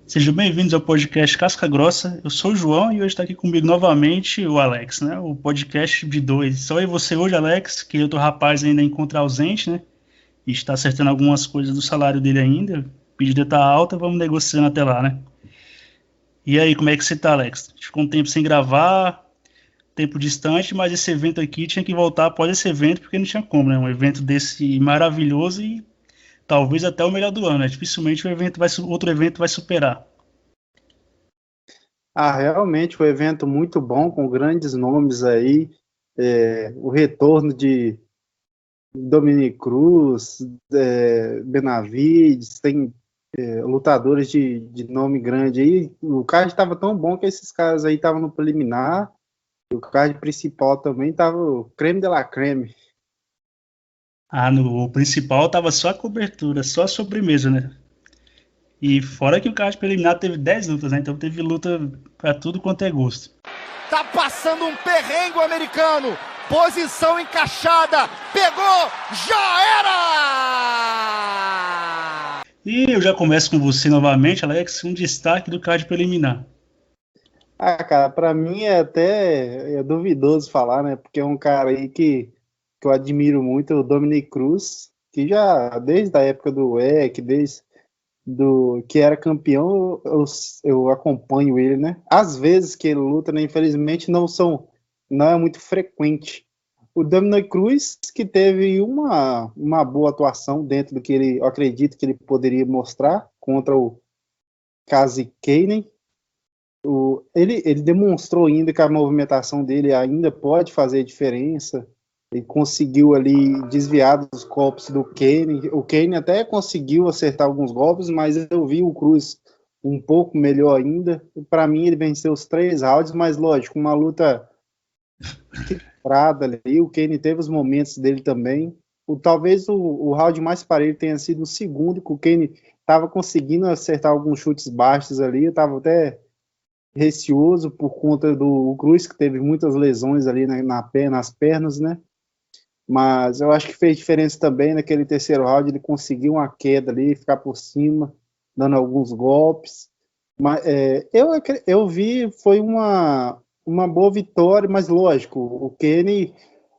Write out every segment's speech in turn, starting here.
Sejam bem-vindos ao podcast Casca Grossa. Eu sou o João e hoje está aqui comigo novamente o Alex, né? O podcast de dois. Só eu e você hoje, Alex, que outro rapaz ainda encontra ausente, né? E está acertando algumas coisas do salário dele ainda. O pedido está alta, vamos negociando até lá, né? E aí, como é que você tá, Alex? Ficou um tempo sem gravar, tempo distante, mas esse evento aqui tinha que voltar após esse evento, porque não tinha como, né? Um evento desse maravilhoso e talvez até o melhor do ano, né? Dificilmente outro evento vai superar. Realmente foi um evento muito bom, com grandes nomes aí, o retorno de Dominic Cruz, Benavides, tem lutadores de nome grande aí. O card estava tão bom que esses caras aí estavam no preliminar, e o card principal também estava o creme de la creme. Ah, no principal tava só a cobertura, só a sobremesa, né? E fora que o card preliminar teve 10 lutas, né? Então teve luta pra tudo quanto é gosto. Tá passando um perrengue americano. Posição encaixada. Pegou. Já era! E eu já começo com você novamente, Alex, um destaque do card preliminar. Cara, pra mim é duvidoso falar, né? Porque é um cara aí que eu admiro muito, o Dominic Cruz, que já desde a época do WEC, desde do que era campeão, eu acompanho ele, né? Às vezes que ele luta, né, infelizmente não é muito frequente. O Dominic Cruz, que teve uma boa atuação dentro do que eu acredito que ele poderia mostrar contra o Kazi Kanen. Ele demonstrou ainda que a movimentação dele ainda pode fazer diferença. Ele conseguiu ali desviar dos golpes do Kane. O Kane até conseguiu acertar alguns golpes, mas eu vi o Cruz um pouco melhor ainda. Para mim, ele venceu os 3 rounds, mas lógico, uma luta equilibrada ali. O Kane teve os momentos dele também. Talvez o round mais parelho tenha sido o segundo, que o Kane estava conseguindo acertar alguns chutes baixos ali. Eu estava até receoso por conta do Cruz, que teve muitas lesões ali nas pernas, né? Mas eu acho que fez diferença também naquele terceiro round, ele conseguiu uma queda ali, ficar por cima, dando alguns golpes. Mas eu vi, foi uma boa vitória, mas lógico, o Kenny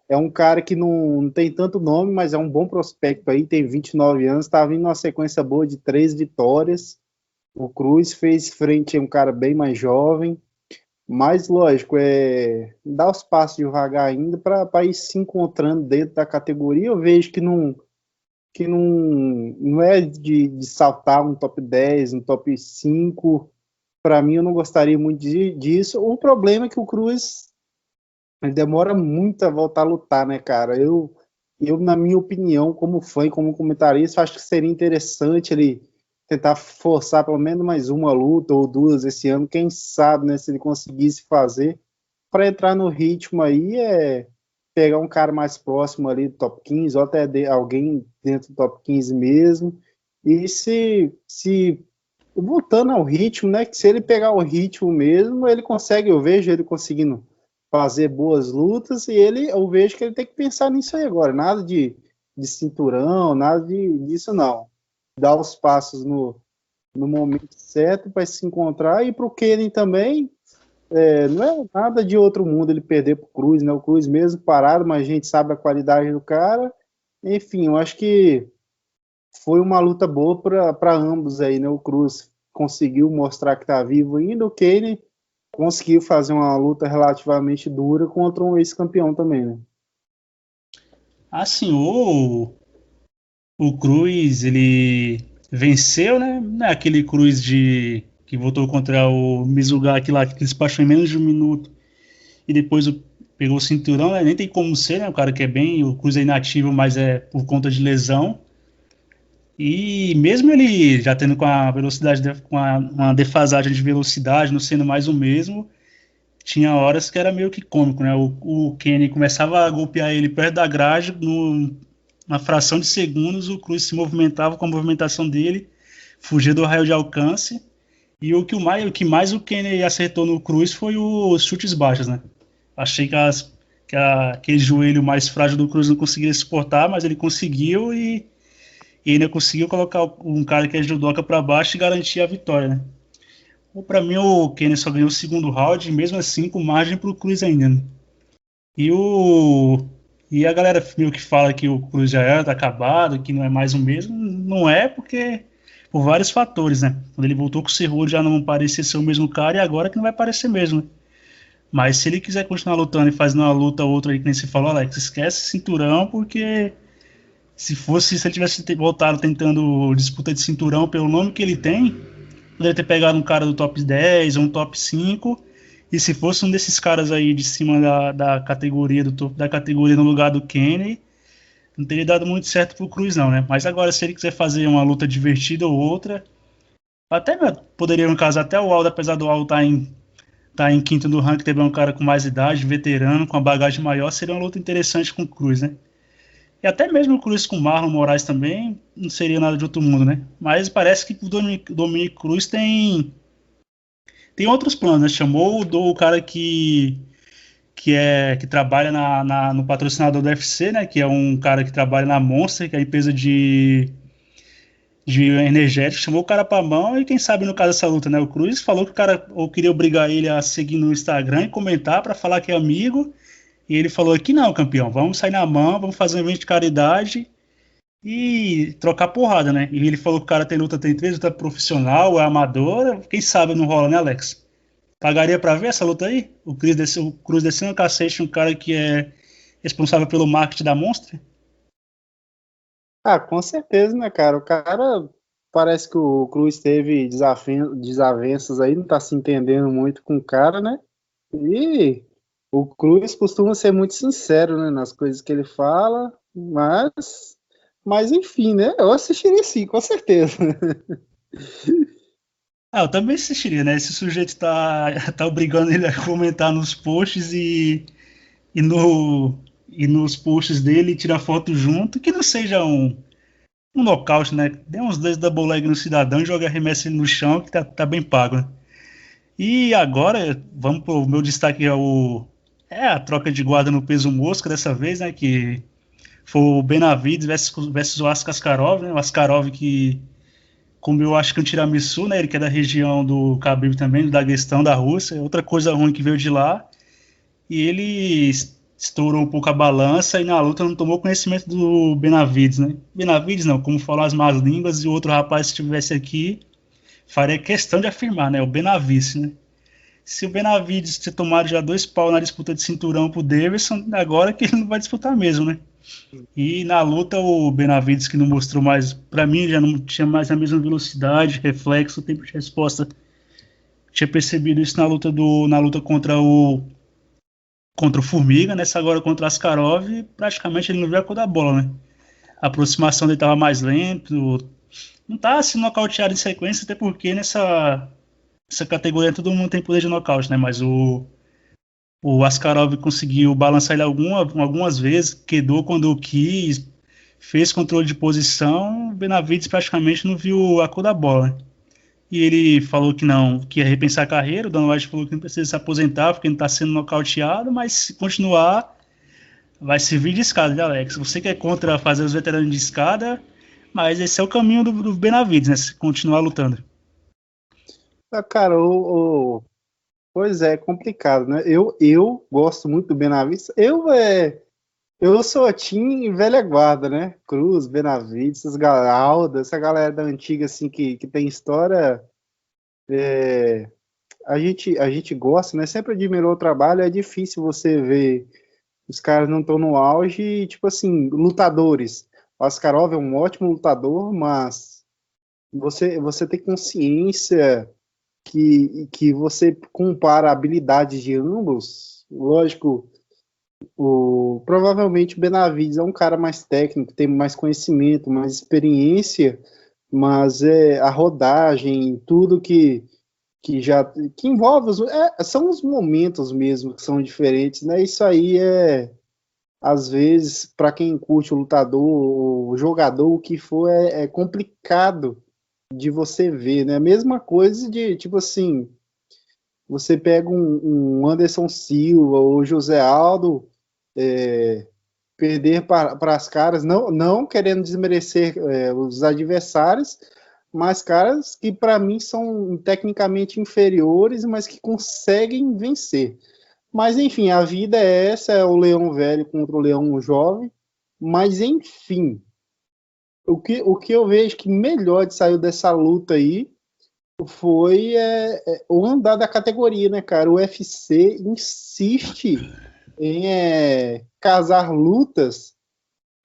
é um cara que não tem tanto nome, mas é um bom prospecto aí, tem 29 anos, está vindo uma sequência boa de 3 vitórias. O Cruz fez frente a um cara bem mais jovem, mas, lógico, dar os passos devagar ainda para ir se encontrando dentro da categoria. Eu vejo que não é de saltar um top 10, um top 5. Para mim, eu não gostaria muito disso. O problema é que o Cruz ele demora muito a voltar a lutar, né, cara? Na minha opinião, como fã e como comentarista, acho que seria interessante ele tentar forçar pelo menos mais uma luta ou duas esse ano, quem sabe, né, se ele conseguisse fazer, para entrar no ritmo aí, pegar um cara mais próximo ali do top 15, ou até alguém dentro do top 15 mesmo, e se voltando ao ritmo, né, que se ele pegar o ritmo mesmo, ele consegue, eu vejo ele conseguindo fazer boas lutas, e eu vejo que ele tem que pensar nisso aí agora, nada de cinturão, nada disso não, dar os passos no momento certo para se encontrar, e para o Kenny também, não é nada de outro mundo ele perder para o Cruz, né? O Cruz mesmo parado, mas a gente sabe a qualidade do cara. Enfim, eu acho que foi uma luta boa para ambos aí, né? O Cruz conseguiu mostrar que está vivo ainda, o Kenny conseguiu fazer uma luta relativamente dura contra um ex-campeão também, né? Assim, o Cruz, ele venceu, né? Não é aquele Cruz que voltou contra o Mizugaki lá, que despachou em menos de um minuto e depois pegou o cinturão, né? Nem tem como ser, né? O cara que é bem, o Cruz é inativo, mas é por conta de lesão. E mesmo ele já tendo com a velocidade, com uma defasagem de velocidade, não sendo mais o mesmo, tinha horas que era meio que cômico, né? O Kenny começava a golpear ele perto da grade, numa fração de segundos, o Cruz se movimentava com a movimentação dele, fugia do raio de alcance. E o que mais o Kenny acertou no Cruz foi os chutes baixos, né? Achei que aquele joelho mais frágil do Cruz não conseguia suportar, mas ele conseguiu e ainda conseguiu colocar um cara que é judoca para baixo e garantir a vitória, né? Pra mim, o Kenny só ganhou o segundo round, e mesmo assim, com margem pro Cruz ainda, né? E o. E a galera meio que fala que o Cruz já era, tá acabado, que não é mais o mesmo. Não é, porque. Por vários fatores, né? Quando ele voltou com o Cerrudo já não parecia ser o mesmo cara, e agora que não vai parecer mesmo, né? Mas se ele quiser continuar lutando e fazendo uma luta ou outra aí, que nem você falou, Alex, esquece cinturão, porque se ele tivesse voltado tentando disputa de cinturão pelo nome que ele tem, poderia ter pegado um cara do top 10 ou um top 5. E se fosse um desses caras aí de cima da categoria, do topo da categoria no lugar do Kenny, não teria dado muito certo pro Cruz, não, né? Mas agora, se ele quiser fazer uma luta divertida ou outra, até poderia, no caso, até o Aldo, apesar do Aldo tá em quinto do ranking, teve um cara com mais idade, veterano, com a bagagem maior, seria uma luta interessante com o Cruz, né? E até mesmo o Cruz com o Marlon Moraes também não seria nada de outro mundo, né? Mas parece que o Dominic Cruz tem outros planos, né? Chamou o cara que trabalha no patrocinador do UFC, né? Que é um cara que trabalha na Monster, que é a empresa de energético, chamou o cara pra mão e quem sabe no caso dessa luta, né? O Cruz falou que o cara ou queria obrigar ele a seguir no Instagram e comentar pra falar que é amigo. E ele falou que não, campeão, vamos sair na mão, vamos fazer um evento de caridade e trocar porrada, né? E ele falou que o cara tem três luta profissional, é amadora, quem sabe não rola, né, Alex? Pagaria pra ver essa luta aí? O Cruz descendo o cacete, um cara que é responsável pelo marketing da Monster? Ah, com certeza, né, cara? O cara parece que o Cruz teve desavenças aí, não tá se entendendo muito com o cara, né? E o Cruz costuma ser muito sincero, né, nas coisas que ele fala, mas enfim, né? Eu assistiria sim, com certeza. Ah, eu também assistiria, né? Esse sujeito tá obrigando ele a comentar nos posts e, no, e nos posts dele tirar foto junto, que não seja um nocaute, né? Dê uns dois double leg no cidadão e joga arremesso ele no chão, que tá bem pago, né? E agora, vamos pro meu destaque é a troca de guarda no peso mosca dessa vez, né? Que foi o Benavides versus o Askarov, né? O Askarov que comeu, acho que um tiramisu, né? Ele que é da região do Khabib também, do Daguestão, da Rússia. Outra coisa ruim que veio de lá. E ele estourou um pouco a balança e na luta não tomou conhecimento do Benavides, né? Benavides não, como falam as más línguas, e o outro rapaz se estivesse aqui, faria questão de afirmar, né? O Benavides, né? Se o Benavides ter tomado já 2 pau na disputa de cinturão pro Davidson, agora que ele não vai disputar mesmo, né? E na luta o Benavides que não mostrou mais, para mim já não tinha mais a mesma velocidade, reflexo, tempo de resposta. Tinha percebido isso na luta contra o Formiga, nessa agora contra o Askarov, praticamente ele não viu a cor da bola, né? A aproximação dele estava mais lento, não tá se nocauteado em sequência, até porque essa categoria todo mundo tem poder de nocaute, né? Mas o Askarov conseguiu balançar ele algumas vezes, quedou quando quis, fez controle de posição, o Benavides praticamente não viu a cor da bola, né? E ele falou que não, que ia repensar a carreira, o Dan White falou que não precisa se aposentar porque não está sendo nocauteado, mas se continuar, vai servir de escada, né, Alex? Você que é contra fazer os veteranos de escada, mas esse é o caminho do Benavides, né? Se continuar lutando. Ah, cara, pois é complicado, né? Eu gosto muito do Benavides. Eu sou time velha guarda, né? Cruz, Benavides, Alda, essa galera da antiga, assim, que tem história. A gente gosta, né? Sempre admirou o trabalho. É difícil você ver os caras não estão no auge, tipo assim, lutadores. O Askarov é um ótimo lutador, mas você tem consciência que você compara habilidades de ambos. Lógico, provavelmente o Benavides é um cara mais técnico, tem mais conhecimento, mais experiência, mas a rodagem, tudo que envolve são os momentos mesmo que são diferentes, né? Isso aí às vezes, para quem curte o lutador, o jogador, o que for, é complicado de você ver, né? A mesma coisa de, tipo assim, você pega um Anderson Silva ou José Aldo, perder para as caras, não querendo desmerecer os adversários, mas caras que para mim são tecnicamente inferiores, mas que conseguem vencer. Mas enfim, a vida é essa, é o leão velho contra o leão jovem, mas enfim, o que eu vejo que melhor de saiu dessa luta aí foi o andar da categoria, né, cara? O UFC insiste em casar lutas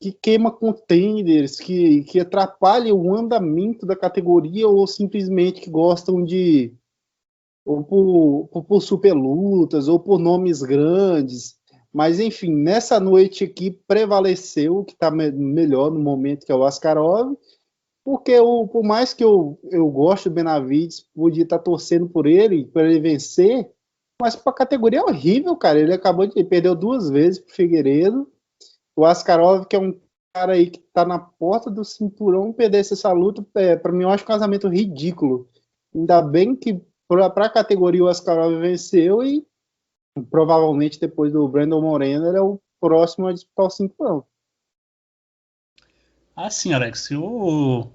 que queima contenders, que atrapalham o andamento da categoria ou simplesmente que gostam de ou por super lutas ou por nomes grandes. Mas enfim, nessa noite aqui prevaleceu o que está melhor no momento, que é o Askarov, porque por mais que eu goste do Benavides, podia estar torcendo por ele, para ele vencer, mas para a categoria é horrível, cara. Ele perdeu 2 vezes para o Figueiredo. O Askarov, que é um cara aí que está na porta do cinturão, perdesse essa luta, para mim eu acho um casamento ridículo. Ainda bem que para a categoria o Askarov venceu e provavelmente depois do Brandon Moreno ele é o próximo a disputar o cinturão. Assim, Alex, o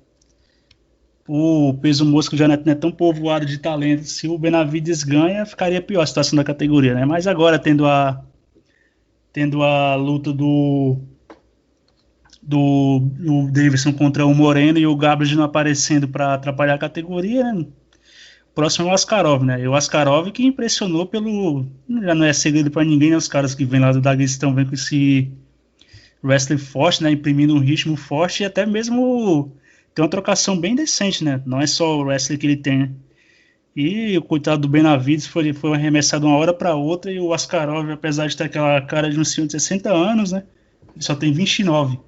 peso mosca já não é tão povoado de talento. Se o Benavides ganha, ficaria pior a situação da categoria, né? Mas agora, tendo a luta do Davidson contra o Moreno e o Gabriel não aparecendo para atrapalhar a categoria, né? O próximo é o Askarov, né? E o Askarov que impressionou pelo... Já não é segredo para ninguém, né? Os caras que vêm lá do Daguestão vêm com esse wrestling forte, né? Imprimindo um ritmo forte e até mesmo tem uma trocação bem decente, né? Não é só o wrestling que ele tem, né? E o coitado do Benavides foi arremessado uma hora para outra e o Askarov, apesar de ter aquela cara de um senhor de 60 anos, né? Ele só tem 29.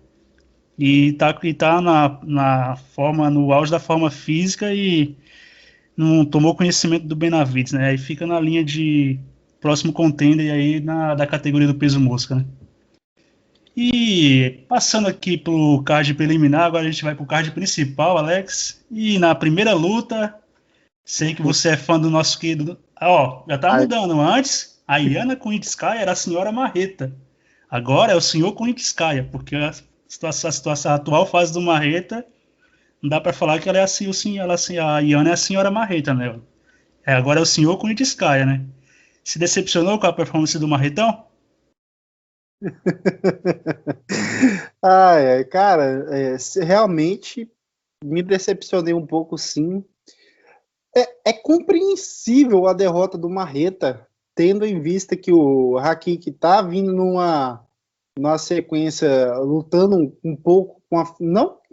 E tá no auge da forma física e não tomou conhecimento do Benavides, né? Aí fica na linha de próximo contender aí da categoria do peso mosca, né? E passando aqui pro card preliminar, agora a gente vai pro card principal, Alex. E na primeira luta, sei que você é fã do nosso querido... Ó, já tá mudando. Antes, a Yana Kunitskaya era a senhora Marreta. Agora é o senhor Kunitskaya, porque a situação atual fase do Marreta, não dá pra falar que ela é assim, a Yana é a senhora Marreta, né? Agora é o senhor Kunitskaya, né? Se decepcionou com a performance do Marretão? Cara, realmente me decepcionei um pouco, sim. É compreensível a derrota do Marreta, tendo em vista que o Hakik está vindo numa sequência, lutando um pouco com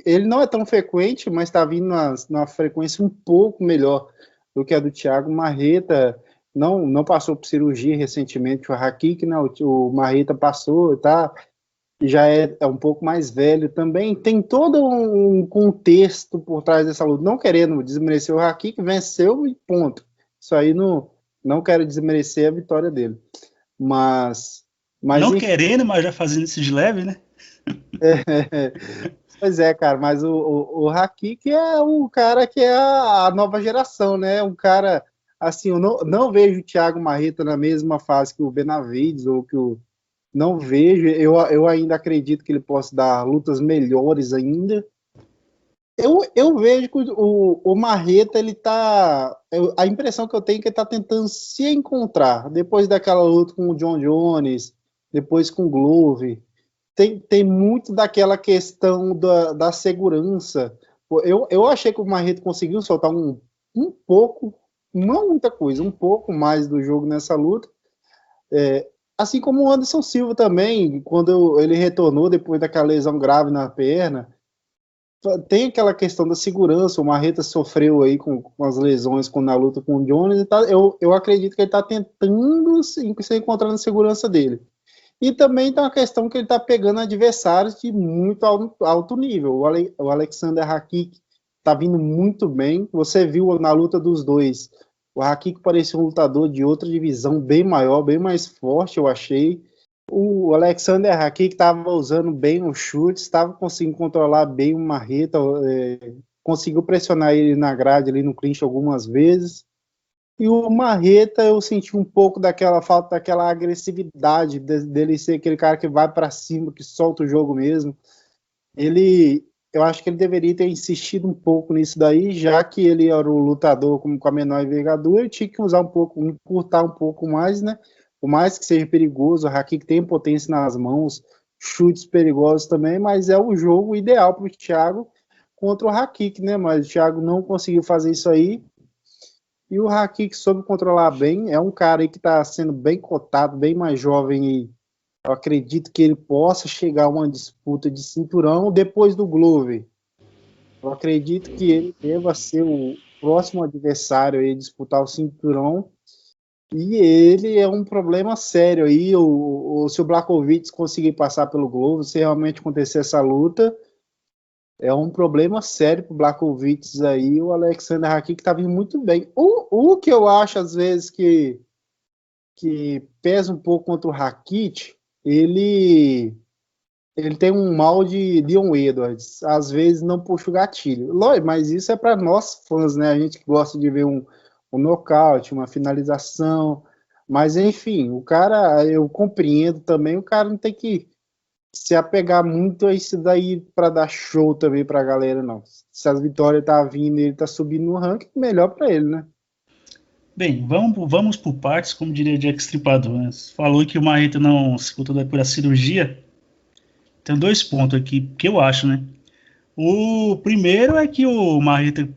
ele não é tão frequente, mas está vindo numa frequência um pouco melhor do que a do Thiago. Marreta não passou por cirurgia recentemente, o Hakik, né? O Marreta passou, tá? Já é um pouco mais velho também, tem todo um contexto por trás dessa luta, não querendo desmerecer o Haki, que venceu e ponto. Isso aí não quero desmerecer a vitória dele. Mas não enfim, querendo, mas já fazendo isso de leve, né? Pois é, cara, mas o Haki que é o cara que é a nova geração, né? Um cara, assim, eu não vejo o Thiago Marreta na mesma fase que o Benavides ou que o não vejo, eu ainda acredito que ele possa dar lutas melhores ainda. Eu vejo que o Marreta, ele tá. A impressão que eu tenho é que ele tá tentando se encontrar. Depois daquela luta com o John Jones, depois com o Glover. Tem muito daquela questão da segurança. Eu achei que o Marreta conseguiu soltar um pouco, não muita coisa, um pouco mais do jogo nessa luta. Assim como o Anderson Silva também, quando ele retornou depois daquela lesão grave na perna, tem aquela questão da segurança. O Marreta sofreu aí com as lesões na luta com o Jones, e eu acredito que ele está tentando se encontrar na segurança dele. E também tem uma questão que ele está pegando adversários de muito alto nível. O Alexander Hakik está vindo muito bem. Você viu na luta dos dois, o Hakik parecia um lutador de outra divisão, bem maior, bem mais forte, eu achei. O Alexander Hakik estava usando bem o chute, estava conseguindo controlar bem o Marreta, conseguiu pressionar ele na grade, ali no clinch algumas vezes. E o Marreta, eu senti um pouco daquela falta daquela agressividade dele ser aquele cara que vai para cima, que solta o jogo mesmo. Ele eu acho que ele deveria ter insistido um pouco nisso daí, já que ele era o lutador com a menor envergadura, ele tinha que usar um pouco, encurtar um pouco mais, né? Por mais que seja perigoso, o Hakik tem potência nas mãos, chutes perigosos também, mas é o jogo ideal para o Thiago contra o Hakik, né? Mas o Thiago não conseguiu fazer isso aí, e o Hakik soube controlar bem, é um cara aí que está sendo bem cotado, bem mais jovem e eu acredito que ele possa chegar a uma disputa de cinturão depois do Glover. Eu acredito que ele deva ser o próximo adversário a disputar o cinturão. E ele é um problema sério aí. Se o Blachowicz conseguir passar pelo Glover, se realmente acontecer essa luta, é um problema sério pro Blachowicz aí. O Alexander Hakik tá vindo muito bem. O que eu acho, às vezes, que pesa um pouco contra o Rakic, ele tem um mal de Leon Edwards, às vezes não puxa o gatilho. Mas isso é para nós fãs, né? A gente que gosta de ver um nocaute, uma finalização. Mas enfim, o cara, eu compreendo também, o cara não tem que se apegar muito a isso daí para dar show também pra galera, não. Se as vitórias tá vindo e ele tá subindo no ranking, melhor para ele, né? Bem, vamos por partes, como diria Jack Stripador, né? Falou que o Marreta não se contou por a cirurgia. Tem 2 pontos aqui que eu acho, né? O primeiro é que o Marreta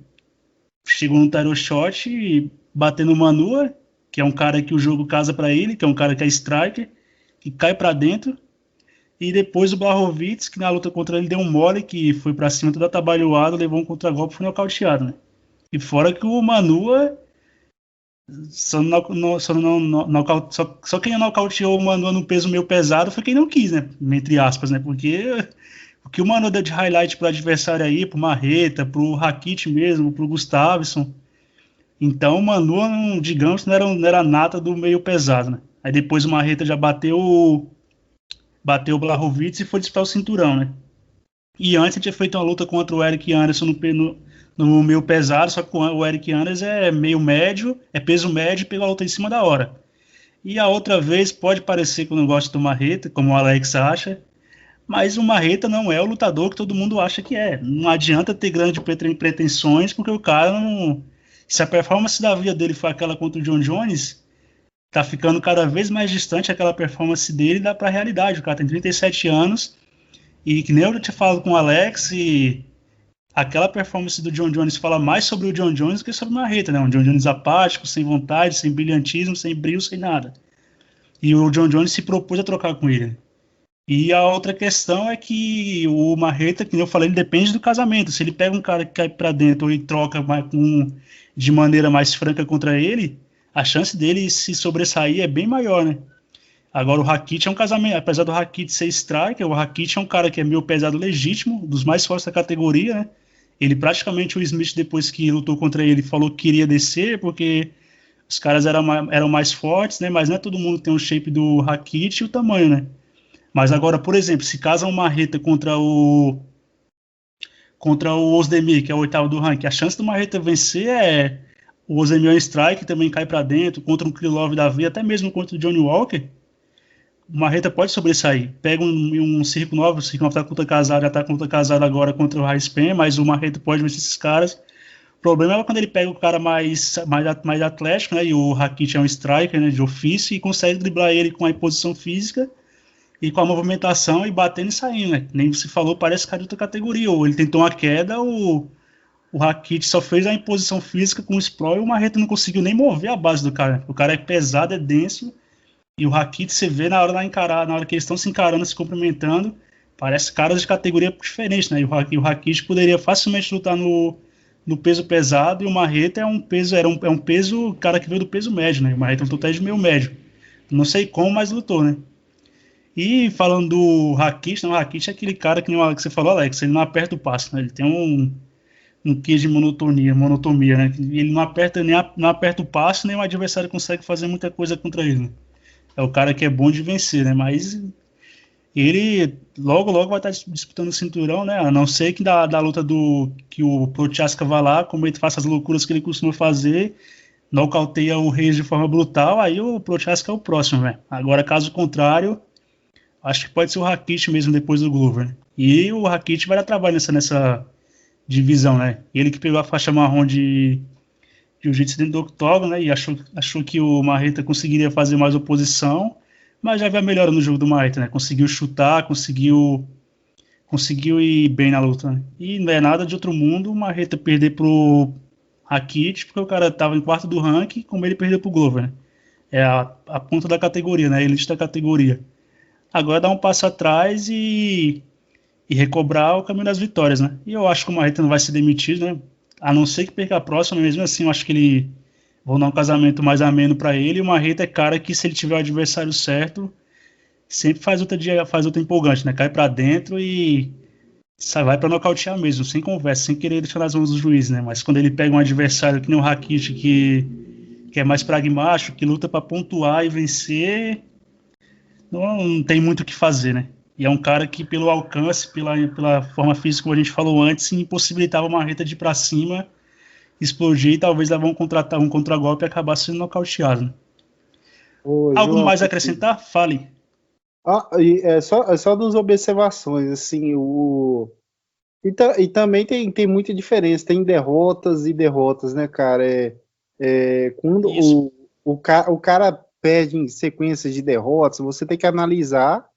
chegou no title shot e batendo o Manua, que é um cara que o jogo casa para ele, que é um cara que é striker, que cai para dentro. E depois o Blachowicz, que na luta contra ele deu um mole, que foi para cima todo atabalhoado, levou um contragolpe e foi nocauteado, né? E fora que o Manua só quem nocauteou o Manua no peso meio pesado foi quem não quis, né? Entre aspas, né? Porque o que o Manua deu de highlight pro adversário aí, pro Marreta, pro Rakic mesmo, pro Gustafsson. Então o Manua, digamos, não era nata do meio pesado, né? Aí depois o Marreta já bateu o Blachowicz e foi disputar o cinturão, né? E antes tinha feito uma luta contra o Eric Anderson no meio pesado, só que o Eric Anderson é meio médio, é peso médio e pegou a luta em cima da hora. E a outra vez pode parecer que eu não gosto do Marreta, como o Alex acha, mas o Marreta não é o lutador que todo mundo acha que é. Não adianta ter grandes pretensões, porque o cara não... Se a performance da vida dele foi aquela contra o John Jones, tá ficando cada vez mais distante aquela performance dele da pra realidade. O cara tem 37 anos, e que nem eu tinha falado com o Alex, e aquela performance do John Jones fala mais sobre o John Jones do que sobre o Marreta, né? Um John Jones apático, sem vontade, sem brilhantismo, sem brilho, sem nada. E o John Jones se propôs a trocar com ele. E a outra questão é que o Marreta, que eu falei, ele depende do casamento. Se ele pega um cara que cai pra dentro e troca de maneira mais franca contra ele, a chance dele se sobressair é bem maior, né? Agora o Rakic é um casamento, apesar do Rakic ser striker, o Rakic é um cara que é meio pesado legítimo, dos mais fortes da categoria, né? Ele praticamente, o Smith, depois que lutou contra ele, falou que queria descer, porque os caras eram mais fortes, né? Mas não é todo mundo que tem o shape do Rakic e o tamanho, né? Mas agora, por exemplo, se casa um Marreta contra o Ozdemir, que é o 8º do ranking, a chance do Marreta vencer é o Ozdemir é um strike, também cai para dentro, contra um Krylov da vida, até mesmo contra o Johnny Walker, o Marreta pode sobressair. Pega um Circo Novo, o Circo Novo tá com outra casada, já tá com outra casada agora contra o Raispen, mas o Marreta pode vencer esses caras. O problema é quando ele pega o cara mais atlético, né, e o Rakic é um striker, né, de ofício, e consegue driblar ele com a imposição física e com a movimentação e batendo e saindo, né? Nem você falou, parece cara de outra categoria. Ou ele tentou uma queda, o Rakic só fez a imposição física com o sprawl e o Marreta não conseguiu nem mover a base do cara. O cara é pesado, é denso, e o Rakic você vê na hora que eles estão se encarando, se cumprimentando, parece caras de categoria diferente, né? E o Rakic poderia facilmente lutar no peso pesado, e o Marreta é um peso, cara que veio do peso médio, né? O Marreta lutou até de meio médio. Não sei como, mas lutou, né? E falando do Rakic, o Rakic é aquele cara que você falou, Alex, ele não aperta o passo, né? Ele tem um quê de monotonia, né? Ele não aperta o passo, nem o adversário consegue fazer muita coisa contra ele, né? É o cara que é bom de vencer, né? Mas ele logo vai estar disputando o cinturão, né? A não ser que da luta que o Prochaska vá lá, como ele faça as loucuras que ele costuma fazer, nocauteia o Reis de forma brutal, aí o Prochaska é o próximo, né? Agora, caso contrário, Acho que pode ser o Rakic mesmo depois do Glover, né? E o Rakic vai dar trabalho nessa divisão, né? Ele que pegou a faixa marrom de jiu-jitsu dentro do octógono, né? E achou que o Marreta conseguiria fazer mais oposição, mas já viu a melhora no jogo do Marreta, né? Conseguiu chutar, conseguiu ir bem na luta, né? E não é nada de outro mundo o Marreta perder pro Rakic, porque o cara tava em quarto do ranking, como ele perdeu pro Glover, né? É a ponta da categoria, né? A elite da categoria. Agora dá um passo atrás e recobrar o caminho das vitórias, né? E eu acho que o Marreta não vai ser demitido, né? A não ser que perca a próxima, mesmo assim, eu acho que ele vão dar um casamento mais ameno para ele. E o Marreta é cara que, se ele tiver o adversário certo, sempre faz outra empolgante, né? Cai para dentro e vai para nocautear mesmo, sem conversa, sem querer deixar nas mãos do juiz, né? Mas quando ele pega um adversário que nem o Rakic, que é mais pragmático, que luta para pontuar e vencer, não tem muito o que fazer, né? E é um cara que, pelo alcance, pela forma física, como a gente falou antes, impossibilitava o Marreta de ir pra cima, explodir e talvez levar um contragolpe e acabar sendo nocauteado. Né? Ô, Algo João, mais a acrescentar? Fale. é só duas observações, assim, e também tem muita diferença, tem derrotas e derrotas, né, cara? Quando Isso. o cara perde em sequências de derrotas, você tem que analisar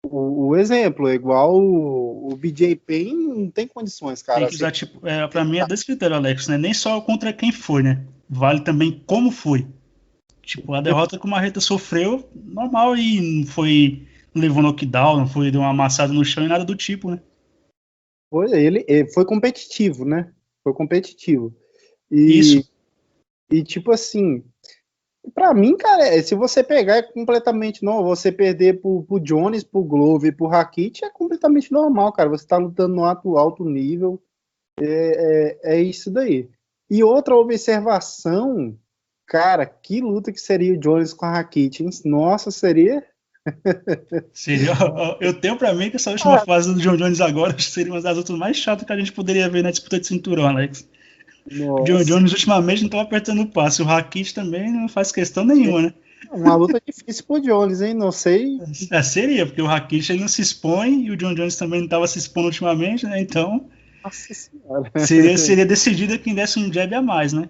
o exemplo, é igual o BJ Penn, não tem condições, Tem cara. que usar, tipo, pra mim é dois critérios, Alex, né? Nem só contra quem foi, né? Vale também como foi. Tipo, a derrota que o Marreta sofreu, normal, e não levou knockdown, não foi, deu uma amassada no chão e nada do tipo, né? Ele foi competitivo, né? Foi competitivo. Isso. E tipo assim, pra mim, cara, se você pegar é completamente normal. Você perder pro Jones, pro Glover e pro Rakic é completamente normal, cara. Você tá lutando no alto nível. É isso daí. E outra observação, cara, que luta que seria o Jones com a Rakic, hein? Nossa, seria. Seria, eu tenho pra mim que essa última fase do John Jones agora seria uma das lutas mais chatas que a gente poderia ver na disputa de cinturão, Alex. O John Nossa. Jones ultimamente não estava apertando o passe, o Rakic também não faz questão nenhuma, né? Uma luta difícil pro Jones, hein? Não sei. Seria, porque o Rakic ele não se expõe e o John Jones também não estava se expondo ultimamente, né? Então Nossa senhora. seria decidida quem desse um jab a mais, né?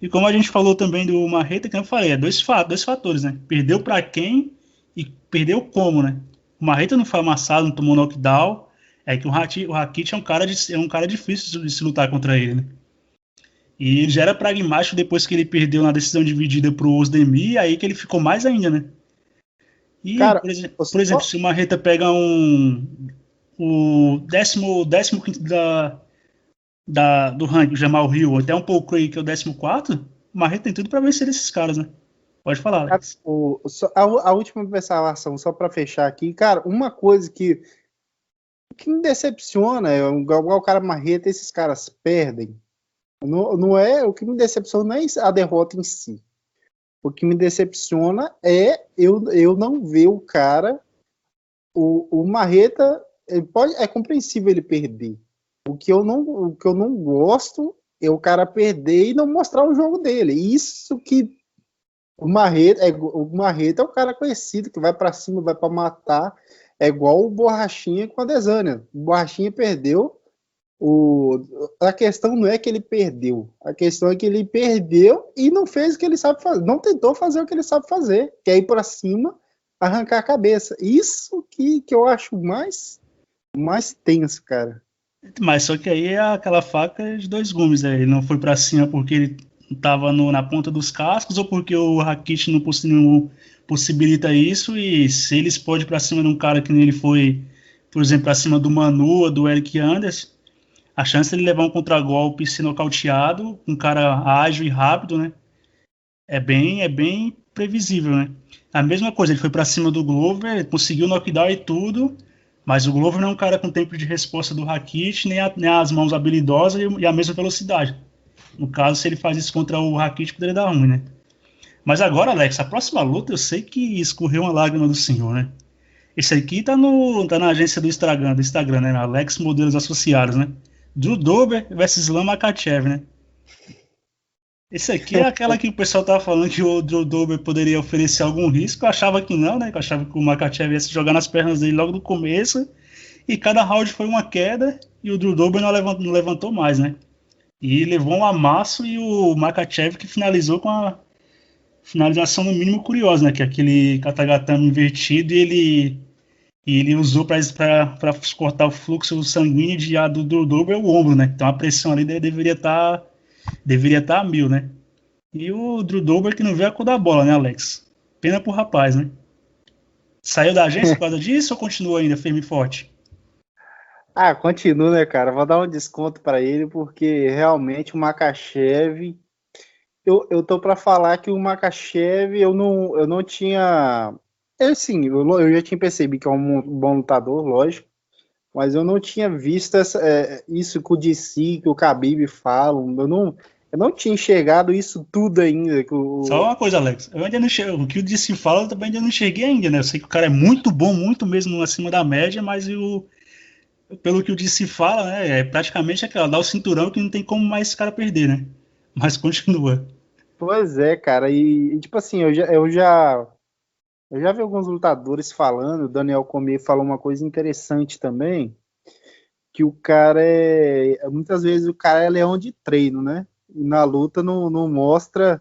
E como a gente falou também do Marreta, que eu falei, é dois fatores, né? Perdeu para quem e perdeu como, né? O Marreta não foi amassado, não tomou knockdown. É que o Rakic é um cara difícil de se lutar contra ele, né? E ele já era pragmático depois que ele perdeu na decisão dividida pro Osdemir, aí que ele ficou mais ainda, né? E, Cara, por exemplo, se o Marreta pega o décimo quinto do ranking, o Jamal Hill, até um pouco aí que é o 14º, o Marreta tem tudo para vencer esses caras, né? Pode falar, Alex. a última observação, só para fechar aqui, cara, uma coisa que me decepciona é igual o cara Marreta, esses caras perdem. Não é, o que me decepciona não é a derrota em si. O que me decepciona é eu não ver o cara, o Marreta, é compreensível ele perder. O que eu não gosto é o cara perder e não mostrar o jogo dele. Isso que o Marreta é o cara conhecido que vai para cima, vai para matar. É igual o Borrachinha com a Adesanya. O Borrachinha perdeu. A questão não é que ele perdeu. A questão é que ele perdeu e não fez o que ele sabe fazer. Não tentou fazer o que ele sabe fazer, que é ir para cima, arrancar a cabeça. Isso que eu acho mais tenso, cara. Mas só que aí é aquela faca de dois gumes, né? Ele não foi para cima porque ele estava na ponta dos cascos ou porque o Rakic não possibilita isso, e se eles podem para cima de um cara que nem ele foi, por exemplo, para cima do Manu ou do Eric Anderson, a chance de ele levar um contragolpe e ser nocauteado, um cara ágil e rápido, né? É bem previsível, né? A mesma coisa, ele foi para cima do Glover, conseguiu knockdown e tudo, mas o Glover não é um cara com tempo de resposta do Rakic, nem as mãos habilidosas e a mesma velocidade. No caso, se ele faz isso contra o Rakic, poderia dar ruim, né? Mas agora, Alex, a próxima luta eu sei que escorreu uma lágrima do senhor, né? Esse aqui tá na agência do Instagram, né? Alex Modelos Associados, né? Drew Dober versus Islam Makhachev, né? Esse aqui é aquela que o pessoal tava falando que o Drew Dober poderia oferecer algum risco. Eu achava que não, né? Eu achava que o Makhachev ia se jogar nas pernas dele logo no começo. E cada round foi uma queda e o Drew Dober não levantou mais, né? E levou um amasso e o Makhachev que finalizou com a finalização no mínimo curiosa, né? Que é aquele katagatame invertido e ele usou para cortar o fluxo sanguíneo do Drew Dober o ombro, né? Então a pressão ali deveria estar a mil, né? E o Drew Dober que não vê a cor da bola, né, Alex? Pena pro rapaz, né? Saiu da agência por causa disso ou continua ainda firme e forte? Ah, continua, né, cara? Vou dar um desconto para ele, porque realmente o Makhachev. Eu tô para falar que o Makhachev eu não tinha. Sim, eu já tinha percebido que é um bom lutador, lógico, mas eu não tinha visto isso que o DC, que o Khabib falam. Eu não tinha enxergado isso tudo ainda. Só uma coisa, Alex. Eu ainda não enxerguei, o que o DC fala eu também ainda não enxerguei ainda, né? Eu sei que o cara é muito bom, muito mesmo acima da média, mas pelo que o DC fala, né? É praticamente aquela, dá o cinturão que não tem como mais esse cara perder, né? Mas continua. Pois é, cara, tipo assim, eu já vi alguns lutadores falando, o Daniel Cormier falou uma coisa interessante também, que o cara muitas vezes o cara é leão de treino, né? E na luta não mostra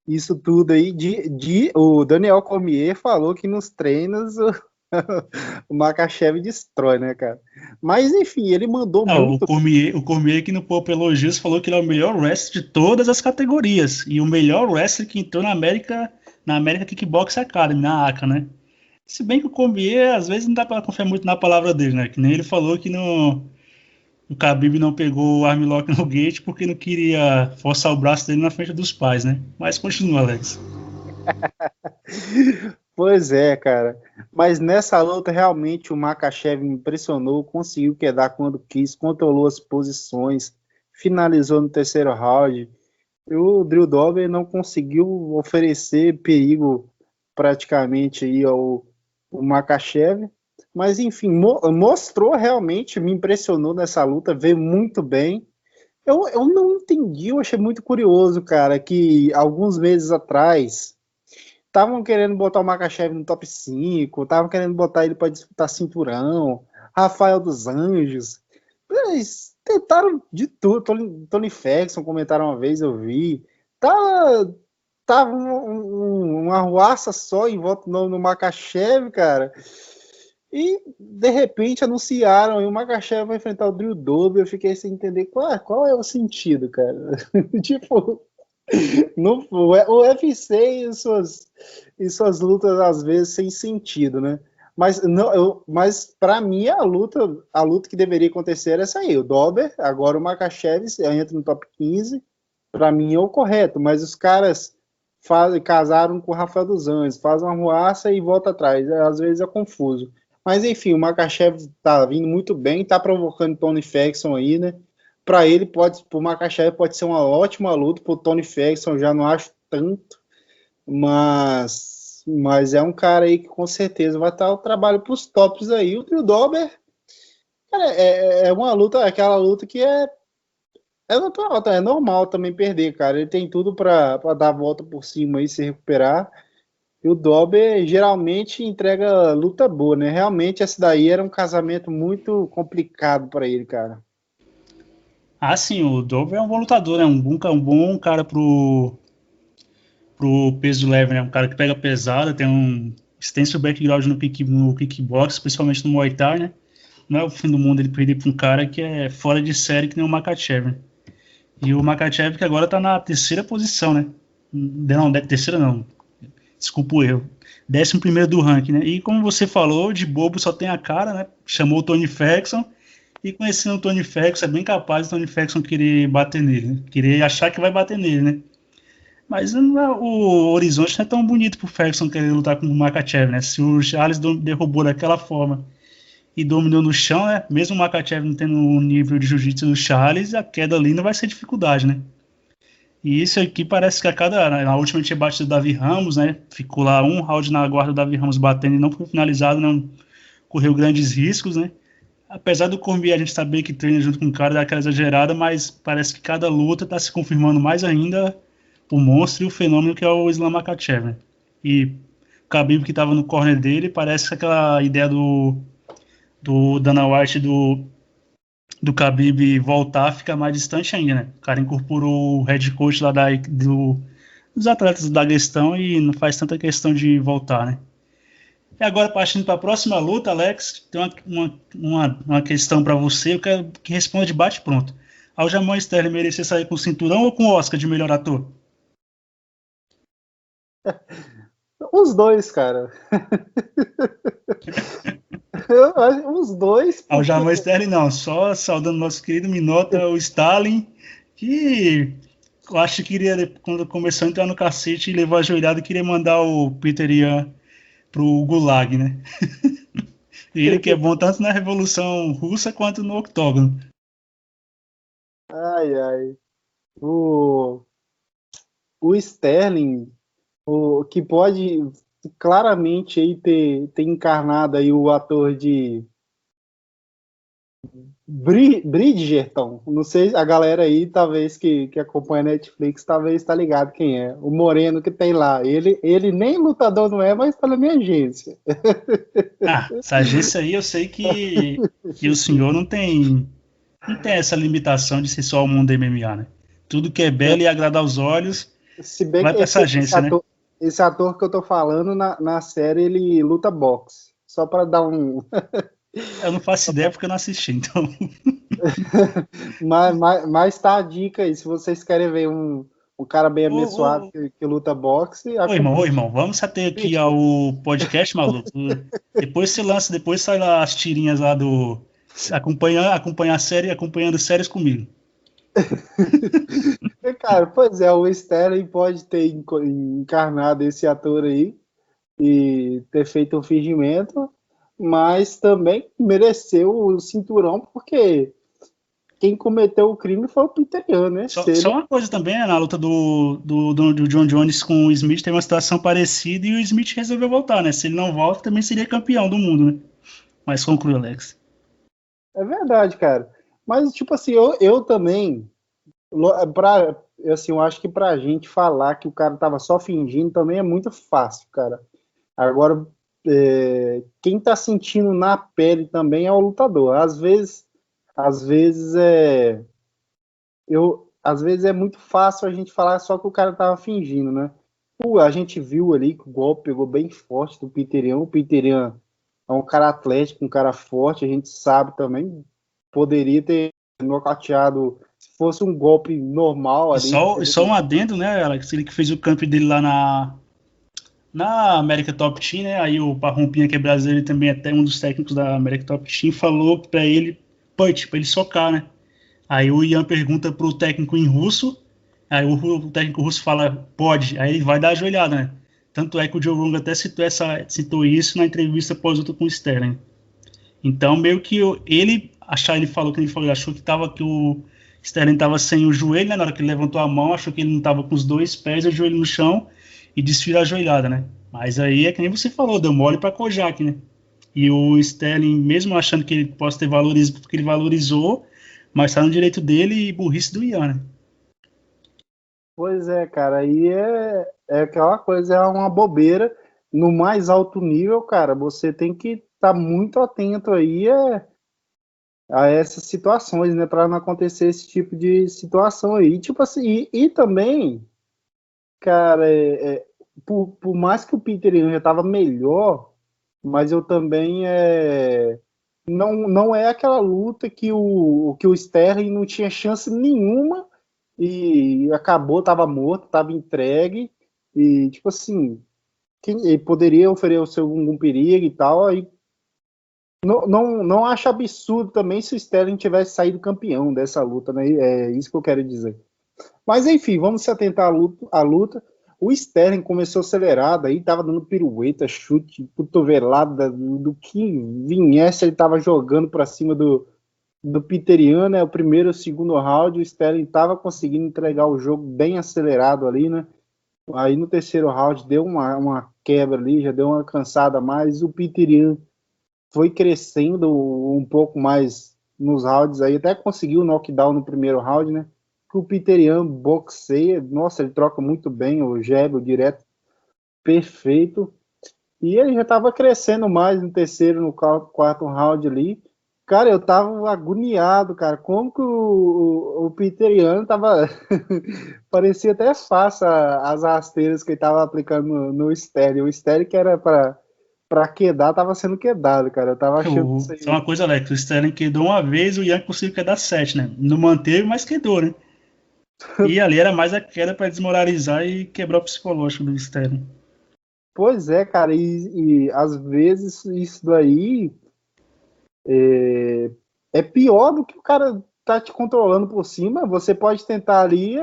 isso tudo aí. O Daniel Cormier falou que nos treinos o Makhachev destrói, né, cara? Mas enfim, ele mandou Não, muito. O Cormier que no Pop Elogios falou que ele é o melhor wrestler de todas as categorias. E o melhor wrestler que entrou na América Kickbox Academy, na ACA, né? Se bem que o Cormier, às vezes, não dá pra confiar muito na palavra dele, né? Que nem ele falou que o Khabib não pegou o armlock no gate porque não queria forçar o braço dele na frente dos pais, né? Mas continua, Alex. Pois é, cara. Mas nessa luta, realmente, o Makhachev me impressionou, conseguiu quedar quando quis, controlou as posições, finalizou no terceiro round. E o Drew Dober não conseguiu oferecer perigo praticamente aí ao Makhachev. Mas, enfim, mostrou realmente, me impressionou nessa luta, veio muito bem. Eu não entendi, eu achei muito curioso, cara, que alguns meses atrás estavam querendo botar o Makhachev no top 5, estavam querendo botar ele para disputar cinturão, Rafael dos Anjos. Eles tentaram de tudo. Tony Ferguson comentaram uma vez, eu vi. Tá, tava uma arruaça só em volta no Makhachev, cara. E de repente anunciaram e o Makhachev vai enfrentar o Drew Dober. Eu fiquei sem entender qual é o sentido, cara. Tipo, no, o UFC e suas lutas, às vezes, sem sentido, né? Mas, não, mas para mim, a luta que deveria acontecer era essa aí. O Dober, agora o Makhachev entra no top 15. Para mim é o correto, mas os caras casaram com o Rafael dos Anjos, fazem uma ruaça e volta atrás. Às vezes é confuso. Mas enfim, o Makhachev tá vindo muito bem, tá provocando Tony Ferguson aí, né? Para ele pro Makhachev pode ser uma ótima luta, pro Tony Ferguson eu já não acho tanto, mas é um cara aí que com certeza vai estar o trabalho pros tops aí. O Drew Dober, cara, é uma luta, aquela luta que é natural, tá? É normal também perder, cara. Ele tem tudo para dar a volta por cima e se recuperar. E o Dober geralmente entrega luta boa, né? Realmente esse daí era um casamento muito complicado para ele, cara. Ah, sim, o Dover é um bom lutador, né? Um bom cara pro peso leve, né? Um cara que pega pesada, tem um extenso background no kickbox, principalmente no Muay Thai, né? Não é o fim do mundo ele perder pra um cara que é fora de série que nem o Makhachev, né? E o Makhachev que agora tá na terceira posição, né? Não, terceira não. Desculpa o erro. 11º do ranking, né? E como você falou, de bobo só tem a cara, né? Chamou o Tony Ferguson. E conhecendo o Tony Ferguson, é bem capaz do Tony Ferguson querer bater nele, né? Querer achar que vai bater nele, né? Mas o horizonte não é tão bonito pro Ferguson querer lutar com o Makhachev, né? Se o Charles derrubou daquela forma e dominou no chão, né? Mesmo o Makhachev não tendo o nível de jiu-jitsu do Charles, a queda ali não vai ser dificuldade, né? E isso aqui parece que na última tinha batido o Davi Ramos, né? Ficou lá um round na guarda do Davi Ramos batendo e não foi finalizado, não correu grandes riscos, né? Apesar do Cormier a gente saber que treina junto com o cara daquela exagerada, mas parece que cada luta está se confirmando mais ainda monstro e o fenômeno que é o Islam Makhachev, né? E o Khabib que estava no corner dele parece aquela ideia do Dana White do Khabib voltar fica mais distante ainda, né? O cara incorporou o head coach lá dos atletas da questão e não faz tanta questão de voltar, né? E agora, partindo para a próxima luta, Alex, tem uma questão para você, eu quero que responda de bate-pronto. Aljamain Sterling merecia sair com o cinturão ou com o Oscar de melhor ator? Os dois, cara. Os dois. Aljamain Sterling não, só saudando nosso querido Minota, o Stalin, que eu acho que queria, quando começou a entrar no cacete e levou a joelhada, queria mandar o Peter Yan pro Gulag, né? E ele que é bom tanto na Revolução Russa quanto no octógono. Ai, ai. O Sterling, o que pode claramente aí ter encarnado aí o ator de Bridgerton. Não sei, a galera aí, talvez, que acompanha a Netflix, talvez tá ligado quem é. O moreno que tem lá. Ele nem lutador não é, mas tá na minha agência. Ah, essa agência aí eu sei que o senhor não tem essa limitação de ser só o mundo da MMA, né? Tudo que é belo e agrada aos olhos Se bem vai que pra essa agência, né? esse ator que eu tô falando, na série, ele luta boxe. Só para dar um... Eu não faço ideia porque eu não assisti, então... mas tá a dica aí, se vocês querem ver um cara bem abençoado que luta boxe... Ô, irmão, vamos se ater aqui ao podcast, maluco. Depois você lança, depois sai lá as tirinhas lá do... Acompanhar a série, acompanhando séries comigo. Cara, pois é, o Sterling pode ter encarnado esse ator aí e ter feito um fingimento, mas também mereceu o cinturão, porque quem cometeu o crime foi o Peter Yan, né? Só uma coisa também, na luta do John Jones com o Smith, tem uma situação parecida e o Smith resolveu voltar, né? Se ele não volta, também seria campeão do mundo, né? Mas conclui, Alex. É verdade, cara. Mas, tipo assim, eu também, assim, eu acho que pra gente falar que o cara tava só fingindo também é muito fácil, cara. Agora, quem tá sentindo na pele também é o lutador. Às vezes é muito fácil a gente falar só que o cara tava fingindo, né? A gente viu ali que o golpe pegou bem forte do Peter Yan. O Peter Yan é um cara atlético, um cara forte, a gente sabe também. Poderia ter nocauteado se fosse um golpe normal ali. E só um adendo, né, Alex? Ele que fez o camp dele lá na América Top Team, né? Aí o Parrompinha, que é brasileiro e também até um dos técnicos da América Top Team, falou pra ele punch, pra ele socar, né? Aí o Ian pergunta pro técnico em russo, aí o técnico russo fala, pode, aí ele vai dar a joelhada, né? Tanto é que o Joe Rogan até citou isso na entrevista pós-luta com o Sterling. Então, meio que ele falou que achou que o Sterling tava sem o joelho, né? Na hora que ele levantou a mão, achou que ele não tava com os dois pés e o joelho no chão e desfila a joelhada, né? Mas aí é que nem você falou, deu mole pra Kojak, né? E o Sterling, mesmo achando que ele possa ter valorizado, porque ele valorizou, mas tá no direito dele e burrice do Ian, né? Pois é, cara, aí é aquela coisa, é uma bobeira. No mais alto nível, cara, você tem que estar muito atento aí a essas situações, né, para não acontecer esse tipo de situação aí. Tipo assim, e também, cara, por mais que o Peter Yan já tava melhor, mas eu também não é aquela luta que o Sterling não tinha chance nenhuma e acabou, tava morto, tava entregue e tipo assim, ele poderia oferecer algum perigo e tal, aí não acho absurdo também se o Sterling tivesse saído campeão dessa luta, né? É isso que eu quero dizer. Mas enfim, vamos se atentar à luta. O Sterling começou acelerado, aí tava dando pirueta, chute, cotovelada, do que viesse, ele tava jogando para cima do Peter Yan, né? O primeiro e o segundo round, o Sterling tava conseguindo entregar o jogo bem acelerado ali, né? Aí no terceiro round deu uma quebra ali, já deu uma cansada a mais. O Peter Yan foi crescendo um pouco mais nos rounds aí, até conseguiu o knockdown no primeiro round, né? que o Peter Yan boxeia. Nossa, ele troca muito bem o jab, o direto, perfeito. E ele já tava crescendo mais no terceiro, no quarto round ali. Cara, eu tava agoniado, cara. Como que o Peter Yan tava... Parecia até fácil as rasteiras que ele tava aplicando no Sterling. O Sterling que era pra quedar, tava sendo quedado, cara. Eu tava achando isso aí. Só uma coisa, Alex, o Sterling quedou uma vez, o Ian conseguiu quedar 7, né? Não manteve, mas quedou, né? E ali era mais a queda pra desmoralizar e quebrar o psicológico do Sterling. Pois é, cara. E às vezes isso daí é pior do que o cara tá te controlando por cima. Você pode tentar ali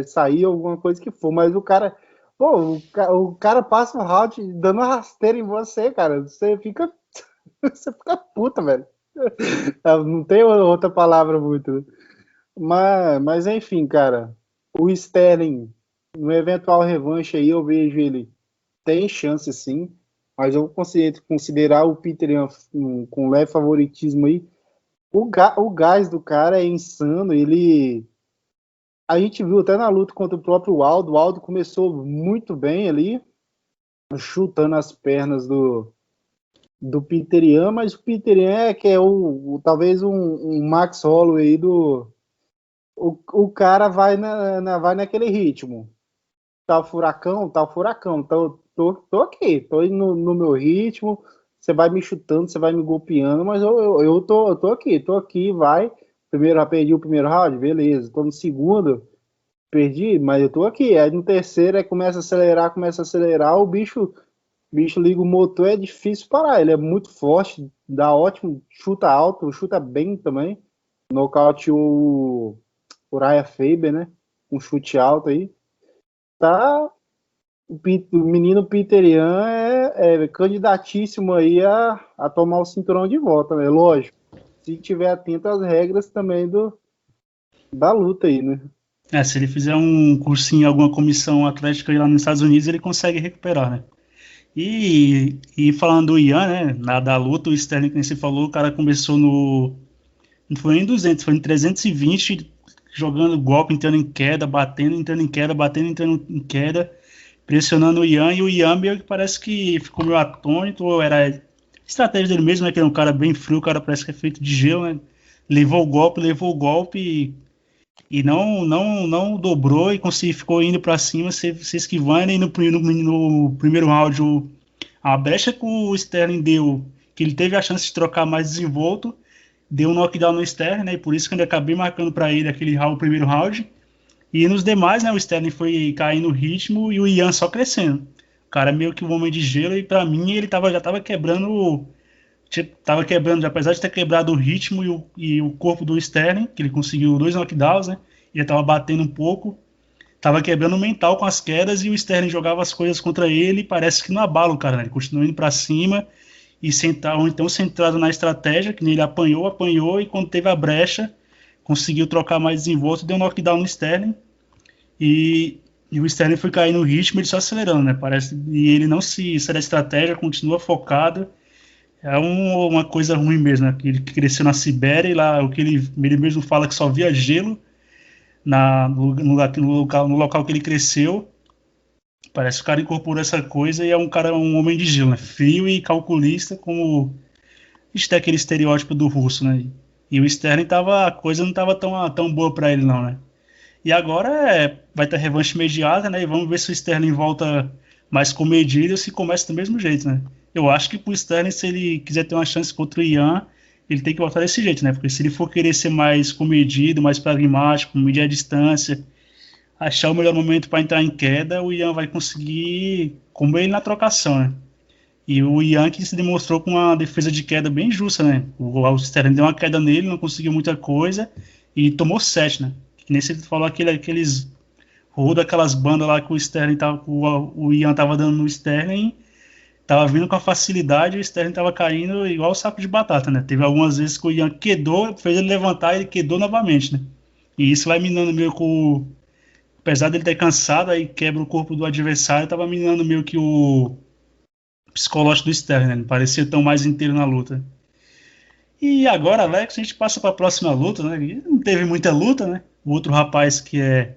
sair alguma coisa que for, mas o cara... Pô, o cara passa o round dando uma rasteira em você, cara. Você fica puta, velho. Não tem outra palavra muito. Né? Mas enfim, cara. O Sterling, no eventual revanche aí, eu vejo ele tem chance sim, mas eu consigo considerar o Peter Yan com leve favoritismo aí. O gás do cara é insano. A gente viu até na luta contra o próprio Aldo. O Aldo começou muito bem ali, chutando as pernas do Peter Yan, mas o Peter Yan que é talvez um Max Holloway o cara vai naquele ritmo. Tá o furacão. Tô aqui, tô indo no meu ritmo. Você vai me chutando, você vai me golpeando, mas eu tô aqui, vai. Primeiro, já perdi o primeiro round, beleza. Tô no segundo, perdi, mas eu tô aqui. Aí no terceiro, começa a acelerar, o bicho liga o motor, é difícil parar. Ele é muito forte, dá ótimo, chuta alto, chuta bem também. Nocaute o Uriah Faber, né? Um chute alto aí. Tá. O menino Peter Yan é candidatíssimo aí a tomar o cinturão de volta, né? Lógico. Se tiver atento às regras também da luta aí, né? Se ele fizer um cursinho em alguma comissão atlética lá nos Estados Unidos, ele consegue recuperar, né? E falando do Ian, né? Da luta, o Sterling, que você falou, o cara começou não foi em 200, foi em 320, jogando golpe, entrando em queda, batendo, entrando em queda, batendo, entrando em queda, pressionando o Ian, e o Ian meio que parece que ficou meio atônito, ou era estratégia dele mesmo, né? Que é um cara bem frio, o cara parece que é feito de gelo, né? Levou o golpe e não dobrou e ficou indo para cima, se esquivando, e no primeiro round a brecha que o Sterling deu, que ele teve a chance de trocar mais desenvolto, deu um knockdown no Sterling, né, e por isso que eu acabei marcando para ele o primeiro round, e nos demais, né, o Sterling foi caindo no ritmo e o Ian só crescendo, o cara meio que um homem de gelo, e para mim ele já estava quebrando, apesar de ter quebrado o ritmo e o corpo do Sterling, que ele conseguiu 2 knockdowns, né? Ele estava batendo um pouco, estava quebrando o mental com as quedas, e o Sterling jogava as coisas contra ele, e parece que não abala o cara, né? Ele continua indo para cima, ou então centrado na estratégia, que ele apanhou, e quando teve a brecha, conseguiu trocar mais desenvolto, deu um knockdown no Sterling, e o Sterling foi cair no ritmo, ele só acelerando, né? E ele não se sai da estratégia, continua focado. É uma coisa ruim mesmo, né? Ele cresceu na Sibéria, e lá o que ele mesmo fala que só via gelo no local que ele cresceu. Parece que o cara incorporou essa coisa e é um homem de gelo, né? Frio e calculista, como é aquele estereótipo do russo, né? E o Sterling a coisa não estava tão boa para ele, não, né? E agora vai ter revanche imediata, né? E vamos ver se o Sterling volta mais comedido ou se começa do mesmo jeito, né? Eu acho que pro Sterling, se ele quiser ter uma chance contra o Ian, ele tem que voltar desse jeito, né? Porque se ele for querer ser mais comedido, mais pragmático, medir a distância, achar o melhor momento para entrar em queda, o Ian vai conseguir comer ele na trocação, né? E o Ian que se demonstrou com uma defesa de queda bem justa, né? O Sterling deu uma queda nele, não conseguiu muita coisa e tomou 7, né? Que nem você falou aqueles aquelas bandas lá que o Ian tava dando no Sterling, tava vindo com a facilidade, e o Sterling tava caindo igual o saco de batata, né? Teve algumas vezes que o Ian quedou, fez ele levantar e ele quedou novamente, né? E isso vai minando meio que apesar dele ter cansado, aí quebra o corpo do adversário, tava minando meio que o psicológico do Sterling, né? Não parecia tão mais inteiro na luta. E agora, Alex, a gente passa para a próxima luta, né? E não teve muita luta, né? o outro rapaz que é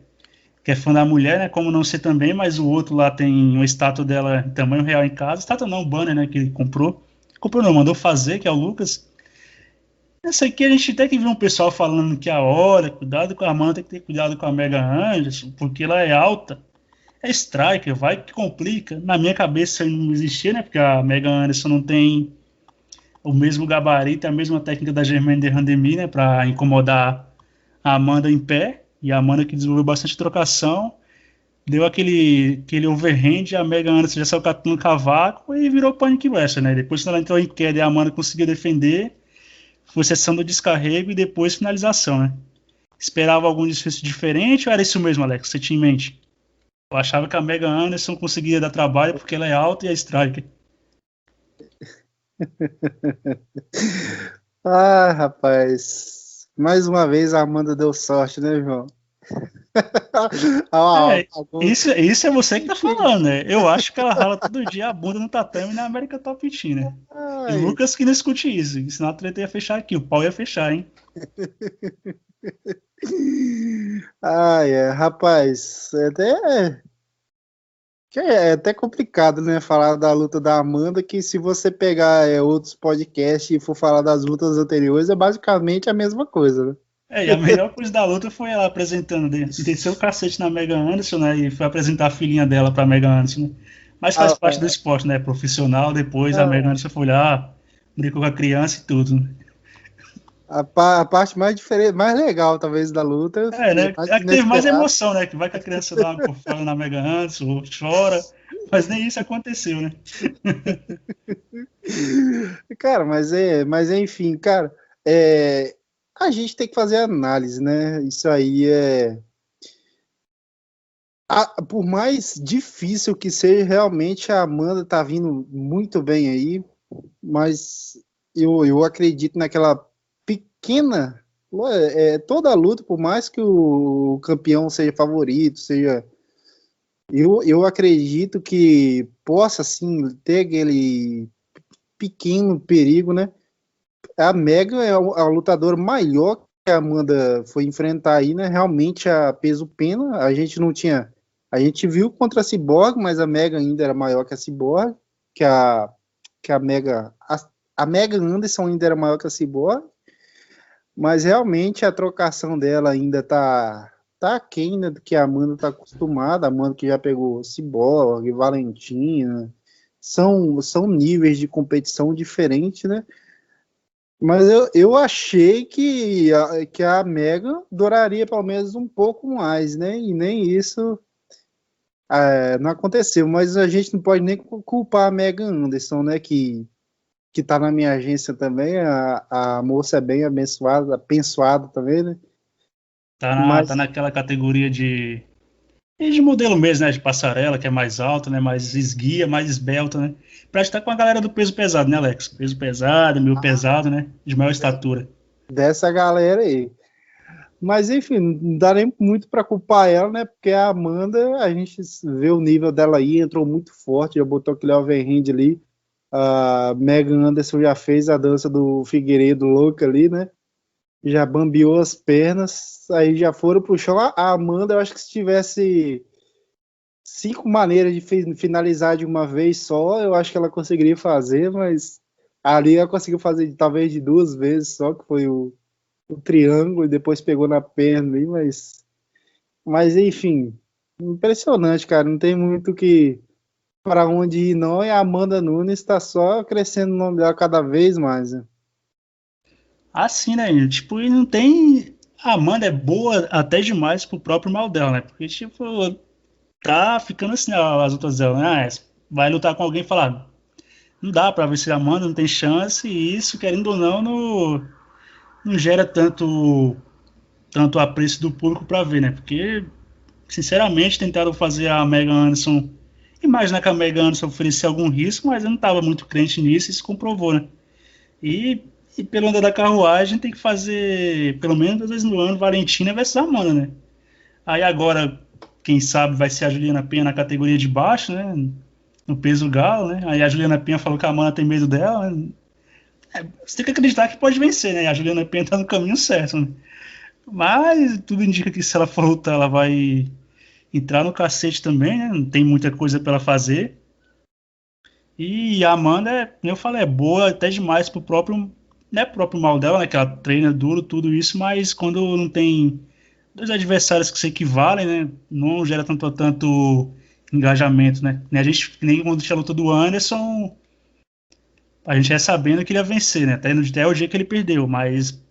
fã da mulher, né? Como não ser também, mas o outro lá tem uma estátua dela em tamanho real em casa. Estátua não, um banner, né? Que ele comprou. Comprou não, mandou fazer, que é o Lucas. Essa aqui a gente até que viu um pessoal falando que cuidado com a Amanda, tem que ter cuidado com a Mega Anderson, porque ela é alta. É striker, vai que complica. Na minha cabeça não existia, né? Porque a Mega Anderson não tem o mesmo gabarito, a mesma técnica da Germaine de Randemi, né? Pra incomodar a Amanda em pé. E a Amanda que desenvolveu bastante trocação. Deu aquele overhand, a Mega Anderson já saiu catando o cavaco e virou Panic Wrestler, né? Depois quando ela entrou em queda e a Amanda conseguiu defender, foi sessão do descarrego e depois finalização, né? Esperava algum desfecho diferente ou era isso mesmo, Alex? Você tinha em mente? Eu achava que a Mega Anderson conseguia dar trabalho porque ela é alta e é striker. Ah, rapaz. Mais uma vez a Amanda deu sorte, né, João? Isso é você que tá falando, né? Eu acho que ela rala todo dia a bunda no tatame na América Top Team, né? E o Lucas que não escute isso, senão a treta ia fechar aqui, o pau ia fechar, hein? Rapaz, é até complicado, né, falar da luta da Amanda, que se você pegar outros podcasts e for falar das lutas anteriores, é basicamente a mesma coisa, né? E a melhor coisa da luta foi ela apresentando, desceu o cacete na Mega Anderson, né, e foi apresentar a filhinha dela pra Mega Anderson, né? Mas faz parte do esporte, né, profissional, depois a Mega Anderson foi lá, brincou com a criança e tudo, né? A parte mais diferente, mais legal, talvez, da luta. Né? É que teve mais emoção, né? Que vai que a criança dá uma cofada na Mega Anderson, chora, mas nem isso aconteceu, né? Cara, mas enfim, cara, a gente tem que fazer análise, né? Isso aí por mais difícil que seja, realmente a Amanda tá vindo muito bem aí, mas eu acredito naquela pequena, toda a luta, por mais que o campeão seja favorito, eu acredito que possa, sim, ter aquele pequeno perigo, né? A Mega é a lutadora maior que a Amanda foi enfrentar aí, né? Realmente a peso pena, a gente viu contra a Cyborg, mas a Mega ainda era maior que a Cyborg, que a Mega, a Mega Anderson ainda era maior que a Cyborg, mas realmente a trocação dela ainda tá aquém, né, do que a Amanda tá acostumada. A Amanda que já pegou Cyborg, Valentina, são níveis de competição diferentes, né? Mas eu achei que a Mega duraria pelo menos um pouco mais, né? E nem isso não aconteceu. Mas a gente não pode nem culpar a Mega Anderson, né? Que tá na minha agência também. A moça é bem abençoada também, né? Tá naquela categoria de modelo mesmo, né? De passarela, que é mais alto, né? Mais esguia, mais esbelta, né? Pra estar com a galera do peso pesado, né, Alex? Peso pesado, meio pesado, né? De maior estatura. Dessa galera aí. Mas, enfim, não dá nem muito para culpar ela, né? Porque a Amanda, a gente vê o nível dela aí, entrou muito forte, já botou aquele overhand ali. A Megan Anderson já fez a dança do Figueiredo louca ali, né? Já bambeou as pernas, aí já foram pro chão. A Amanda, eu acho que se tivesse 5 maneiras de finalizar de uma vez só, eu acho que ela conseguiria fazer, mas ali ela conseguiu fazer talvez de 2 vezes só, que foi o triângulo, e depois pegou na perna ali, mas enfim, impressionante, cara, não tem muito que para onde ir não, e a Amanda Nunes está só crescendo o nome dela cada vez mais, né? Assim, né? Tipo, e não tem... A Amanda é boa até demais pro próprio mal dela, né? Porque, tipo, tá ficando assim, as outras dela, né? Vai lutar com alguém e falar, não dá pra ver se a Amanda não tem chance, e isso, querendo ou não, não gera tanto apreço do público pra ver, né? Porque, sinceramente, tentaram fazer a Megan Anderson, imaginar que a Megan Anderson oferecia algum risco, mas eu não tava muito crente nisso, e se comprovou, né? E pelo andar da carruagem tem que fazer, pelo menos 2 vezes no ano, Valentina versus Amanda, né? Aí agora, quem sabe, vai ser a Juliana Penha na categoria de baixo, né? No peso galo, né? Aí a Juliana Penha falou que a Amanda tem medo dela, né? Você tem que acreditar que pode vencer, né? A Juliana Penha tá no caminho certo, né? Mas tudo indica que se ela for lutar, ela vai entrar no cacete também, né? Não tem muita coisa pra ela fazer. E a Amanda, como eu falei, é boa até demais pro próprio, não é próprio mal dela, né? Que ela treina duro, tudo isso, mas quando não tem dois adversários que se equivalem, né? Não gera tanto engajamento, né? Nem quando tinha a luta do Anderson, a gente ia sabendo que ele ia vencer, né? Até o dia que ele perdeu, mas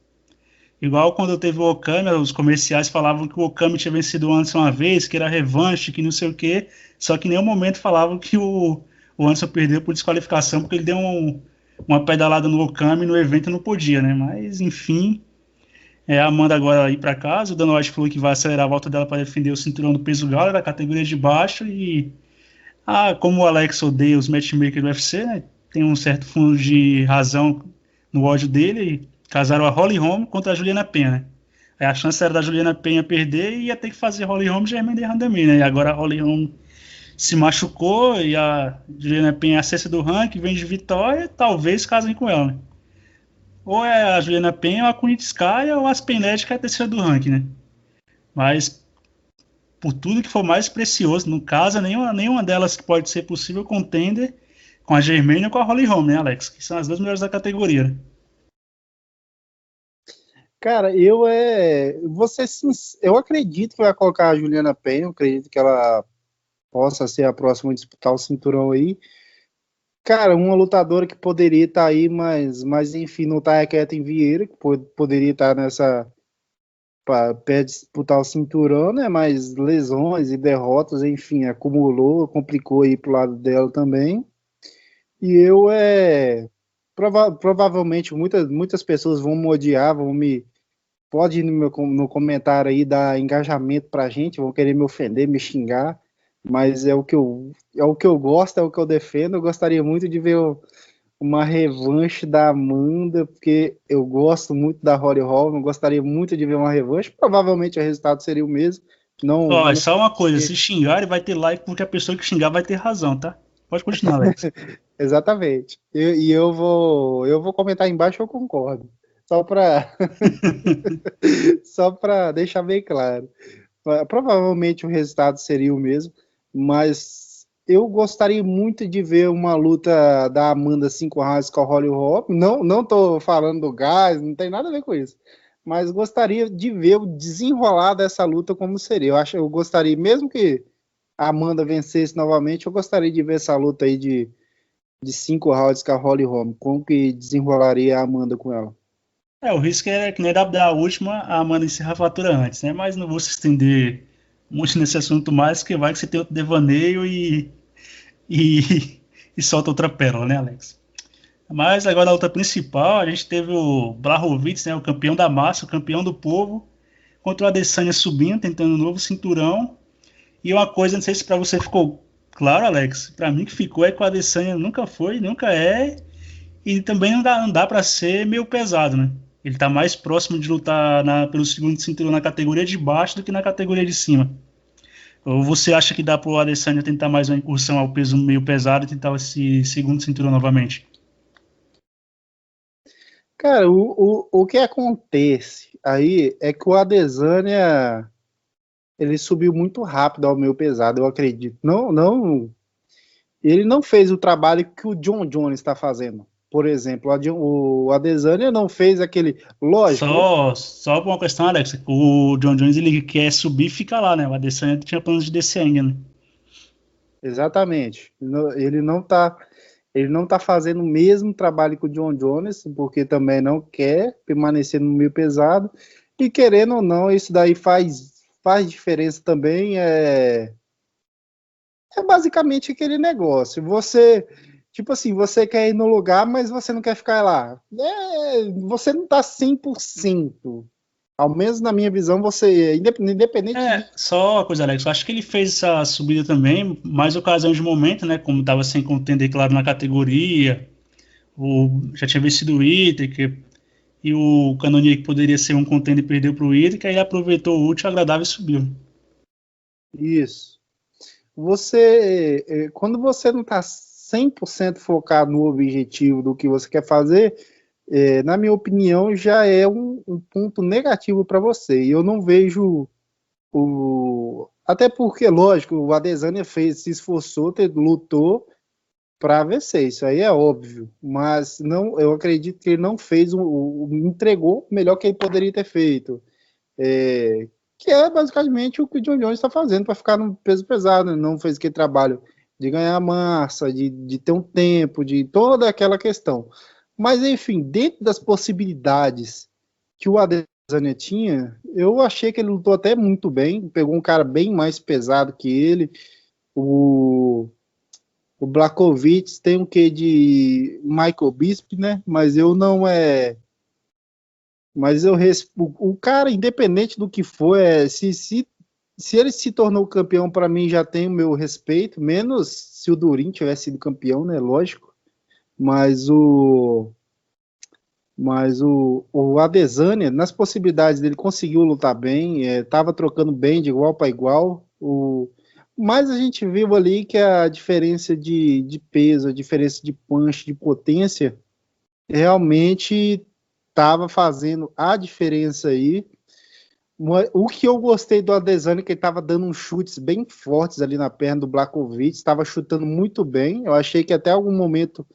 igual quando teve o Okami, os comerciais falavam que o Okami tinha vencido o Anderson uma vez, que era revanche, que não sei o quê, só que em nenhum momento falavam que o Anderson perdeu por desqualificação, porque ele deu uma pedalada no Okami no evento e não podia, né? Mas, enfim, a Amanda agora ir para casa, o Dana White falou que vai acelerar a volta dela para defender o cinturão do peso galo, da categoria de baixo, e como o Alex odeia os matchmakers do UFC, né? Tem um certo fundo de razão no ódio dele, casaram a Holly Holm contra a Juliana Penha, né? Aí a chance era da Juliana Penha perder e ia ter que fazer Holly Holm e Germaine Randamie, né? E agora a Holly Holm se machucou e a Juliana Penha é a sexta do ranking, vem de vitória, talvez casem com ela, né? Ou é a Juliana Penha ou a Kunitskaya ou a Aspened, que é a terceira do ranking, né? Mas por tudo que for mais precioso, não casa nenhuma delas que pode ser possível contender com a Germaine ou com a Holly Holm, né, Alex? Que são as duas melhores da categoria, né? Cara, eu acredito que vai colocar a Juliana Penha, eu acredito que ela possa ser a próxima a disputar o cinturão aí. Cara, uma lutadora que poderia estar aí, mas enfim, não está é Kathleen Vieira, que poderia estar nessa para disputar o cinturão, né? Mas lesões e derrotas, enfim, acumulou, complicou aí pro lado dela também. E provavelmente muitas pessoas vão me odiar, pode ir no comentário aí dar engajamento pra gente, vão querer me ofender, me xingar, mas é o que eu gosto, é o que eu defendo. Eu gostaria muito de ver uma revanche da Amanda, porque eu gosto muito da Holly Holm, eu gostaria muito de ver uma revanche. Provavelmente o resultado seria o mesmo. Não, Ó, é não só uma coisa, se xingarem vai ter like porque a pessoa que xingar vai ter razão, tá? Pode continuar, Alex. exatamente. Eu vou comentar embaixo, eu concordo. Só para só para deixar bem claro. Provavelmente o resultado seria o mesmo, mas eu gostaria muito de ver uma luta da Amanda 5 rounds com a Holly Holm. Não tô falando do gás, não tem nada a ver com isso. Mas gostaria de ver o desenrolar dessa luta como seria. Eu gostaria, mesmo que a Amanda vencesse novamente, eu gostaria de ver essa luta aí de 5 rounds com a Holly Holm. Como que desenrolaria a Amanda com ela? O risco é que nem da última, a Amanda encerra a fatura antes, né? Mas não vou se estender muito nesse assunto mais, que vai que você tem outro devaneio e, e solta outra pérola, né, Alex? Mas agora a luta principal, a gente teve o Blachowicz, né, o campeão da massa, o campeão do povo, contra o Adesanya subindo, tentando um novo cinturão. E uma coisa, não sei se para você ficou claro, Alex, para mim que ficou é que o Adesanya nunca foi, nunca é, e também não dá para ser meio pesado, né? Ele tá mais próximo de lutar pelo segundo cinturão na categoria de baixo do que na categoria de cima. Ou você acha que dá pro Adesanya tentar mais uma incursão ao peso meio pesado e tentar esse segundo cinturão novamente? Cara, o que acontece aí é que o Adesanya ele subiu muito rápido ao meu pesado, eu acredito. Ele não fez o trabalho que o John Jones está fazendo. Por exemplo, o Adesanya não fez aquele. Lógico, Só por uma questão, Alex, o John Jones ele quer subir e fica lá, né? O Adesanya tinha planos de descer ainda, né? exatamente. Ele não tá fazendo o mesmo trabalho que o John Jones, porque também não quer permanecer no meio pesado. E querendo ou não, isso daí faz diferença também. É basicamente aquele negócio. Tipo assim, você quer ir no lugar, mas você não quer ficar lá. Você não tá 100%. Ao menos na minha visão, você, independente de. Só uma coisa, Alex, eu acho que ele fez essa subida também, mais ocasião de momento, né? Como estava sem contender, claro, na categoria, já tinha vencido o Whittaker, e o Cannonier que poderia ser um contender perdeu para o Whittaker, aí ele aproveitou o útil, agradável e subiu. Isso. Quando você não tá 100% focado no objetivo do que você quer fazer, na minha opinião, já é um ponto negativo para você. E eu não vejo até porque, lógico, o Adesanya se esforçou, lutou para vencer, isso aí é óbvio. Mas não, eu acredito que ele não fez, entregou o melhor que ele poderia ter feito. Que é basicamente o que o John Jones está fazendo para ficar no peso pesado, né? Não fez aquele trabalho de ganhar massa, de ter um tempo, de toda aquela questão. Mas, enfim, dentro das possibilidades que o Adesanya tinha, eu achei que ele lutou até muito bem, pegou um cara bem mais pesado que ele. O Blachowicz tem um quê de Michael Bisping, né? Mas eu não é... Mas o cara, independente do que for, se ele se tornou campeão, para mim já tem o meu respeito, menos se o Durin tivesse sido campeão, né? Lógico. Mas o Adesanya, nas possibilidades dele, conseguiu lutar bem, estava trocando bem de igual para igual. Mas a gente viu ali que a diferença de peso, a diferença de punch, de potência, realmente estava fazendo a diferença aí. O que eu gostei do Adesanya, que ele estava dando uns chutes bem fortes ali na perna do Blachowicz, estava chutando muito bem. Eu achei que até algum momento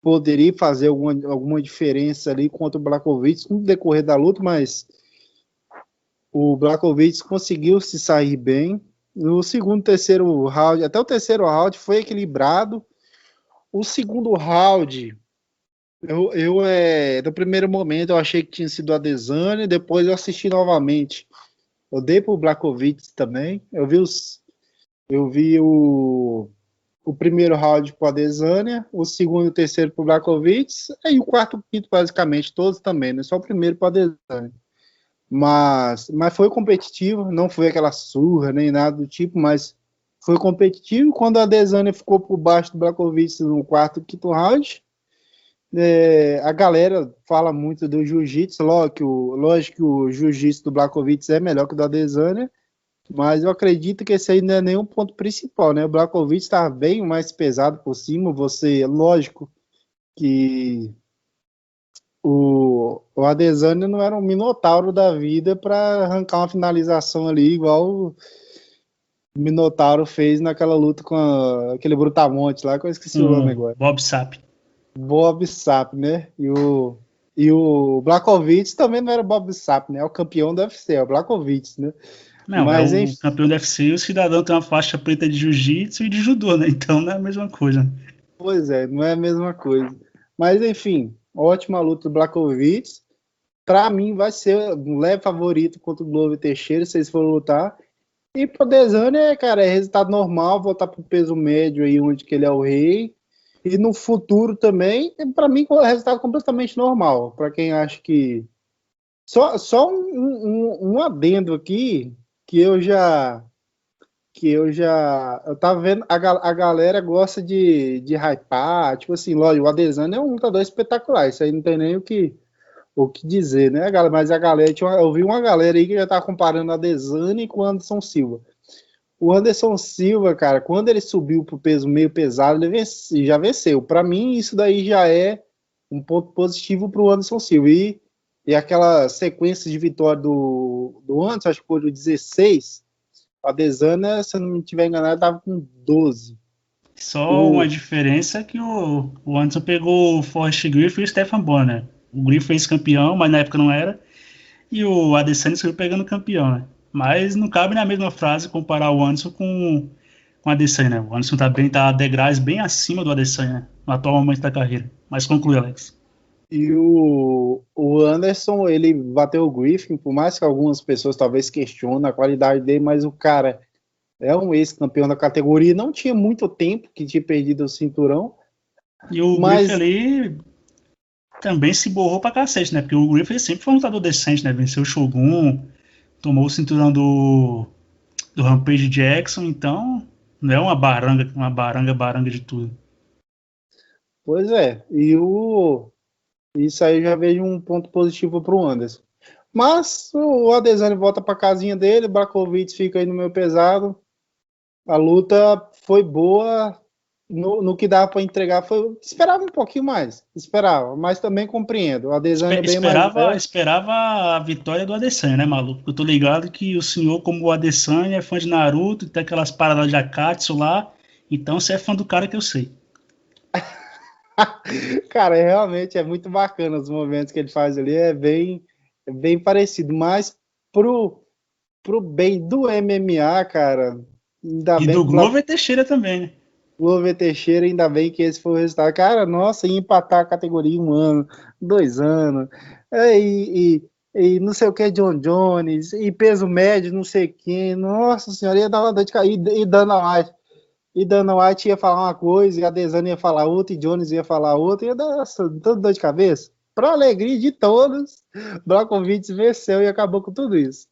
poderia fazer alguma diferença ali contra o Blachowicz no decorrer da luta, mas o Blachowicz conseguiu se sair bem. No segundo, terceiro round, até o terceiro round foi equilibrado. O segundo round, no primeiro momento eu achei que tinha sido o Adesanya, depois eu assisti novamente. Eu dei pro Blachowicz também. Eu vi o primeiro round pro Adesanya, o segundo e o terceiro pro Blachowicz, e o quarto e quinto, basicamente, todos também, né? Só o primeiro pro Adesanya. Mas foi competitivo, não foi aquela surra nem nada do tipo, mas foi competitivo. Quando a Adesanya ficou por baixo do Blachowicz no quarto e quinto round, a galera fala muito do jiu-jitsu, lógico que o jiu-jitsu do Blachowicz é melhor que o do Adesanya, mas eu acredito que esse aí não é nenhum ponto principal, né? O Blachowicz está bem mais pesado por cima, lógico que o Adesanya não era um minotauro da vida para arrancar uma finalização ali, igual o Minotauro fez naquela luta com aquele Brutamonte lá, que eu esqueci o nome agora. Bob Sapp. Bob Sapp, né? E o Blachowicz também não era Bob Sapp, né? É o campeão do UFC, é o Blachowicz, né? Não, mas, é o campeão do UFC e o cidadão tem uma faixa preta de jiu-jitsu e de judô, né? Então não é a mesma coisa. Pois é, não é a mesma coisa. Mas, enfim, ótima luta do Blachowicz. Para mim, vai ser um leve favorito contra o Glover Teixeira, se eles forem lutar. E pro Adesanya, cara, é resultado normal, voltar pro peso médio aí, onde que ele é o rei. E no futuro também, para mim, é resultado completamente normal. Para quem acha que... Só um adendo aqui, que eu tava vendo, a galera gosta de hypar, tipo assim, lógico, o Adesanya é um lutador espetacular, isso aí não tem nem o que dizer, né, galera? Mas a galera, eu vi uma galera aí que já tá comparando o Adesanya com o Anderson Silva. O Anderson Silva, cara, quando ele subiu pro peso meio pesado, ele já venceu. Para mim, isso daí já é um ponto positivo pro Anderson Silva. E aquela sequência de vitória do Anderson, acho que foi o 16, a Adesanya, se eu não me estiver enganado, tava com 12. Só uma diferença é que o Anderson pegou o Forrest Griffin e o Stephan Bonner. O Griffin fez campeão, mas na época não era. E o Adesanya saiu pegando campeão, né? Mas não cabe na mesma frase comparar o Anderson com o Adesanya, né? O Anderson tá degraus bem acima do Adesanya, né? No atual momento da carreira. Mas conclui, Alex. E o Anderson, ele bateu o Griffin, por mais que algumas pessoas talvez questionem a qualidade dele, mas o cara é um ex-campeão da categoria, não tinha muito tempo que tinha perdido o cinturão. E o Griffin ali também se borrou pra cacete, né? Porque o Griffin sempre foi um lutador decente, né? Venceu o Shogun, tomou o cinturão do Rampage Jackson, então não é uma baranga de tudo. Pois é, isso aí eu já vejo um ponto positivo pro Anderson. Mas o Adesanya volta pra casinha dele, o Blachowicz fica aí no meio pesado. A luta foi boa, no que dava para entregar, esperava um pouquinho mais, mas também compreendo. O Adesanya é bem mais velho. Esperava a vitória do Adesanya, né, maluco? Eu tô ligado que o senhor, como o Adesanya, é fã de Naruto, tem aquelas paradas de Akatsu lá, então você é fã do cara que eu sei. Cara, realmente é muito bacana os movimentos que ele faz ali, é bem parecido, mas pro bem do MMA, cara, ainda E bem do que o Glover Teixeira também, né? Glover Teixeira, ainda bem que esse foi o resultado. Cara, nossa, ia empatar a categoria em 1 ano, 2 anos, e não sei o que, John Jones, e peso médio, não sei quem, nossa senhora, ia dar uma dor de cabeça, e Dana White ia falar uma coisa, e a Adesanya ia falar outra, e Jones ia falar outra, ia dar toda dor de cabeça. Para alegria de todos, Blachowicz venceu e acabou com tudo isso.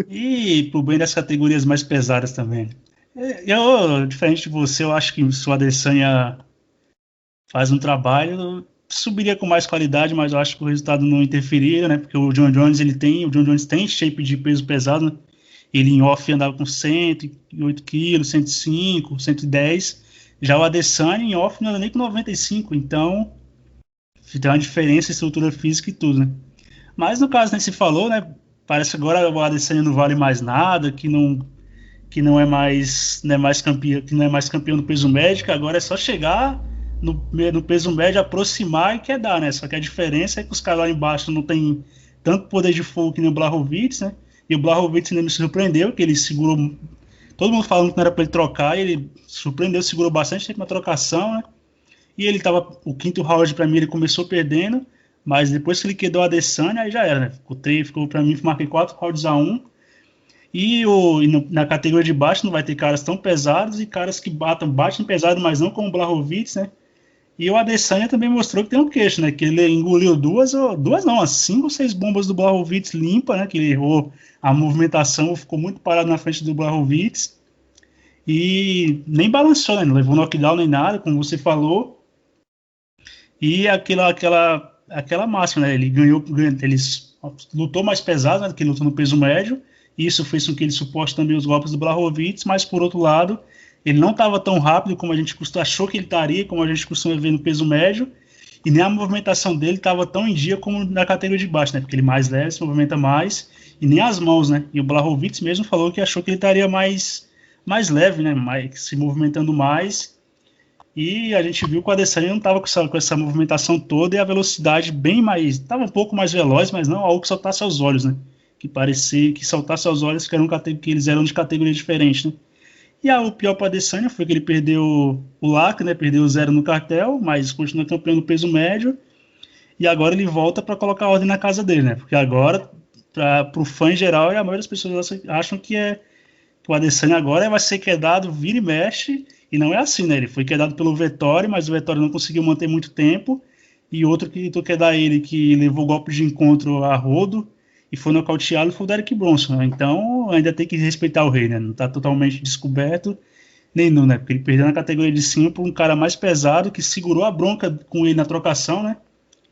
E pro bem das categorias mais pesadas também. Eu, diferente de você, eu acho que se o Adesanya faz um trabalho, subiria com mais qualidade, mas eu acho que o resultado não interferiria, né? Porque o John Jones tem shape de peso pesado, né? Ele em off andava com 108 quilos, 105, 110. Já o Adesanya em off não anda nem com 95, então tem uma diferença em estrutura física e tudo, né? Mas no caso, né, se falou, né? Parece que agora o Adesanya não vale mais nada, que não é mais, campeão, que não é mais campeão do peso médio, agora é só chegar no peso médio, aproximar e quer dar, né? Só que a diferença é que os caras lá embaixo não tem tanto poder de fogo que nem o Blachowicz, né? E o Blachowicz ainda me surpreendeu, que ele segurou. Todo mundo falando que não era para ele trocar, e ele surpreendeu, segurou bastante tempo na trocação, né? E ele tava. O quinto round, para mim, ele começou perdendo, mas depois que ele quedou a Adesanya, aí já era, né? Ficou para mim, marquei 4 rounds a 1. Na categoria de baixo não vai ter caras tão pesados e caras que batem pesado, mas não como o Blachowicz, né? E o Adesanya também mostrou que tem um queixo, né? Que ele engoliu umas 5 ou 6 bombas do Blachowicz limpa, né? Que ele errou a movimentação, ficou muito parado na frente do Blachowicz e nem balançou, né? Não levou knockdown nem nada, como você falou. E aquela máxima, né? Ele lutou mais pesado, né? Que ele lutou no peso médio. Isso fez com que ele suporte também os golpes do Blachowicz, mas por outro lado, ele não estava tão rápido como a gente achou que ele estaria, como a gente costuma ver no peso médio, e nem a movimentação dele estava tão em dia como na categoria de baixo, né? Porque ele mais leve, se movimenta mais, e nem as mãos, né? E o Blachowicz mesmo falou que achou que ele estaria mais leve, né? Se movimentando mais. E a gente viu que o Adesanya não estava com essa movimentação toda e a velocidade bem mais. Estava um pouco mais veloz, mas não algo que saltasse aos olhos, né? Que parecia que saltasse aos olhos que eles eram de categoria diferente, né? E o pior para o Adesanya foi que ele perdeu o LAC, né? Perdeu o 0 no cartel, mas continua campeão do peso médio. E agora ele volta para colocar ordem na casa dele, né? Porque agora, para o fã em geral, e a maioria das pessoas acham que o Adesanya agora vai ser quedado, vira e mexe, e não é assim, né? Ele foi quedado pelo Vettori, mas o Vettori não conseguiu manter muito tempo. E outro que tentou quedar ele, que levou golpe de encontro a rodo, e foi nocauteado, foi o Derek Bronson, né? Então ainda tem que respeitar o rei, né? Não está totalmente descoberto, nem não, né? Porque ele perdeu na categoria de cima por um cara mais pesado que segurou a bronca com ele na trocação, né?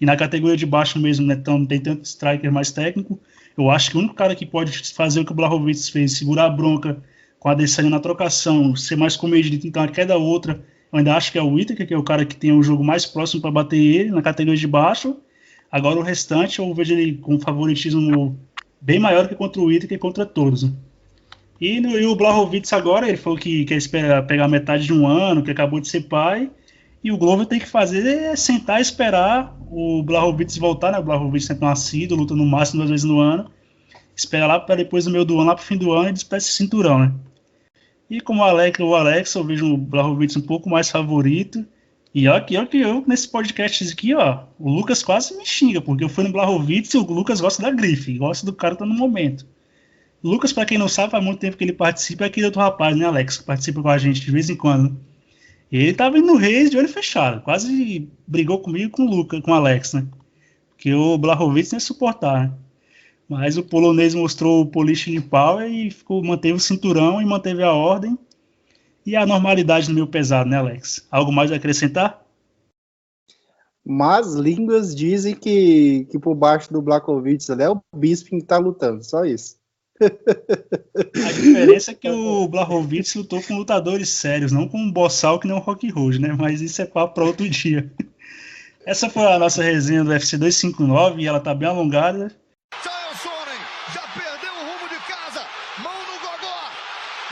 E na categoria de baixo mesmo, né? Então não tem tanto striker mais técnico. Eu acho que o único cara que pode fazer o que o Blachowicz fez, segurar a bronca com a Adesanya na trocação, ser mais comedido, então a queda outra, eu ainda acho que é o Whittaker, que é o cara que tem o jogo mais próximo para bater ele na categoria de baixo. Agora o restante eu vejo ele com favoritismo bem maior que contra o Whittaker e contra todos, né? E o Blachowicz agora, ele falou que quer esperar pegar metade de um ano, que acabou de ser pai, e o Glover tem que fazer é sentar e esperar o Blachowicz voltar, né? O Blachowicz sempre nascido, luta no máximo 2 vezes no ano, espera lá para depois do meio do ano, lá pro fim do ano, e disputar esse cinturão, né? E como o Alex, eu vejo o Blachowicz um pouco mais favorito. E olha que eu, nesse podcast aqui, ó, o Lucas quase me xinga, porque eu fui no Blachowicz e o Lucas gosta da grife, gosta do cara que tá no momento. O Lucas, pra quem não sabe, faz muito tempo que ele participa, é aquele outro rapaz, né, Alex, que participa com a gente de vez em quando. Ele tava indo no Reis de olho fechado, quase brigou comigo com o Lucas, com o Alex, né? Porque o Blachowicz não ia suportar, né? Mas o polonês mostrou o Polish Power e manteve o cinturão e manteve a ordem. E a normalidade no meio pesado, né, Alex? Algo mais a acrescentar? Mas línguas dizem que por baixo do Blachowicz ali é o Bisping que tá lutando, só isso. A diferença é que o Blachowicz lutou com lutadores sérios, não com um boçal que nem o Rock Road, né? Mas isso é papo para outro dia. Essa foi a nossa resenha do UFC 259 e ela tá bem alongada. Chael Sonnen já perdeu o rumo de casa. Mão no gogó.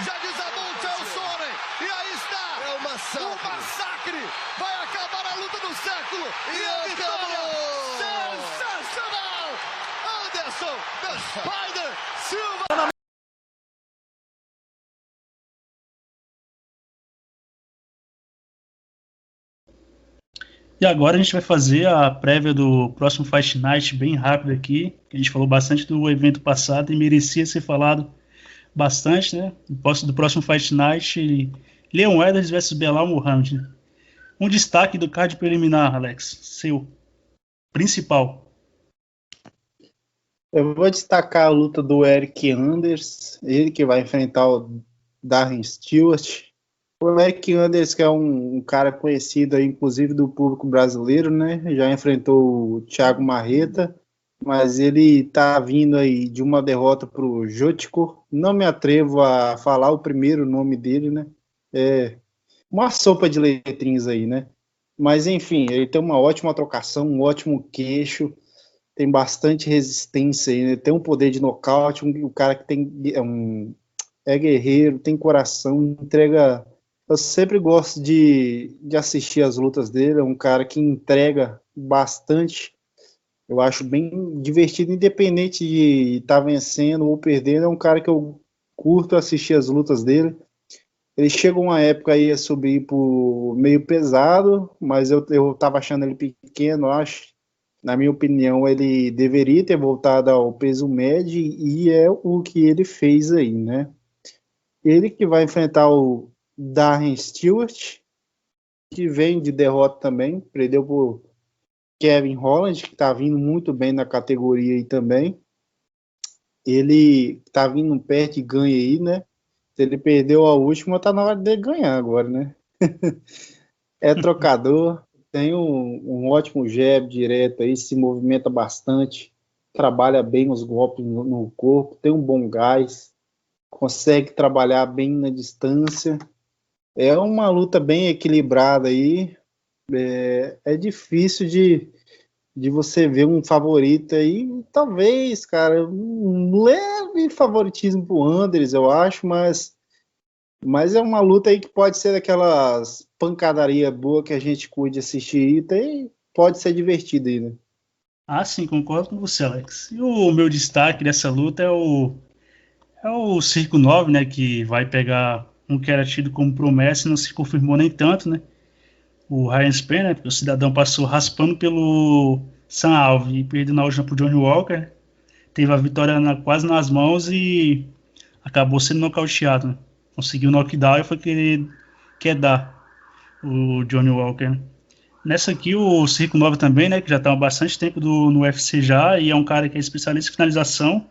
Já desabou o Chael Sonnen. E aí está. É o massacre. Vai acabar a luta do século. E a vitória. Sensacional. Anderson, the Spider Silva. E agora a gente vai fazer a prévia do próximo Fight Night bem rápido aqui. A gente falou bastante do evento passado e merecia ser falado bastante, né? Do próximo Fight Night, Leon Edwards versus Belal Muhammad. Um destaque do card preliminar, Alex, seu principal. Eu vou destacar a luta do Eric Anders, ele que vai enfrentar o Darren Stewart. O Eric Anders, que é um cara conhecido aí, inclusive do público brasileiro, né? Já enfrentou o Thiago Marreta, mas ele tá vindo aí de uma derrota para o Jotko. Não me atrevo a falar o primeiro nome dele, né? É uma sopa de letrinhas aí, né? Mas enfim, ele tem uma ótima trocação, um ótimo queixo, tem bastante resistência aí, né? Tem um poder de nocaute, um cara que é guerreiro, tem coração, entrega. Eu sempre gosto de assistir as lutas dele, é um cara que entrega bastante. Eu acho bem divertido, independente de estar vencendo ou perdendo, é um cara que eu curto assistir as lutas dele. Ele chegou uma época aí a subir por meio pesado, mas eu estava achando ele pequeno, acho. Na minha opinião, ele deveria ter voltado ao peso médio e é o que ele fez aí, né? Ele que vai enfrentar o Darren Stewart, que vem de derrota também, perdeu por Kevin Holland, que está vindo muito bem na categoria aí também. Ele está vindo perto de ganho aí, né? Se ele perdeu a última, tá na hora dele ganhar agora, né? É trocador, tem um ótimo jab direto aí, se movimenta bastante, trabalha bem os golpes no corpo, tem um bom gás, consegue trabalhar bem na distância. É uma luta bem equilibrada aí. É difícil de você ver um favorito aí. Talvez, cara, um leve favoritismo pro Anders, eu acho, mas é uma luta aí que pode ser daquelas pancadaria boa que a gente curte assistir e pode ser divertido aí, né? Ah, sim, concordo com você, Alex. E o meu destaque dessa luta é o Circo 9, né, que vai pegar um que era tido como promessa e não se confirmou nem tanto, né? O Ryan Spann, né, porque o cidadão passou raspando pelo Sam Alvey e perdeu na última pro Johnny Walker. Teve a vitória quase nas mãos e acabou sendo nocauteado, né? Conseguiu o knockdown e foi quer dar o Johnny Walker. Nessa aqui o Circo 9 também, né, que já está há bastante tempo no UFC já, e é um cara que é especialista em finalização,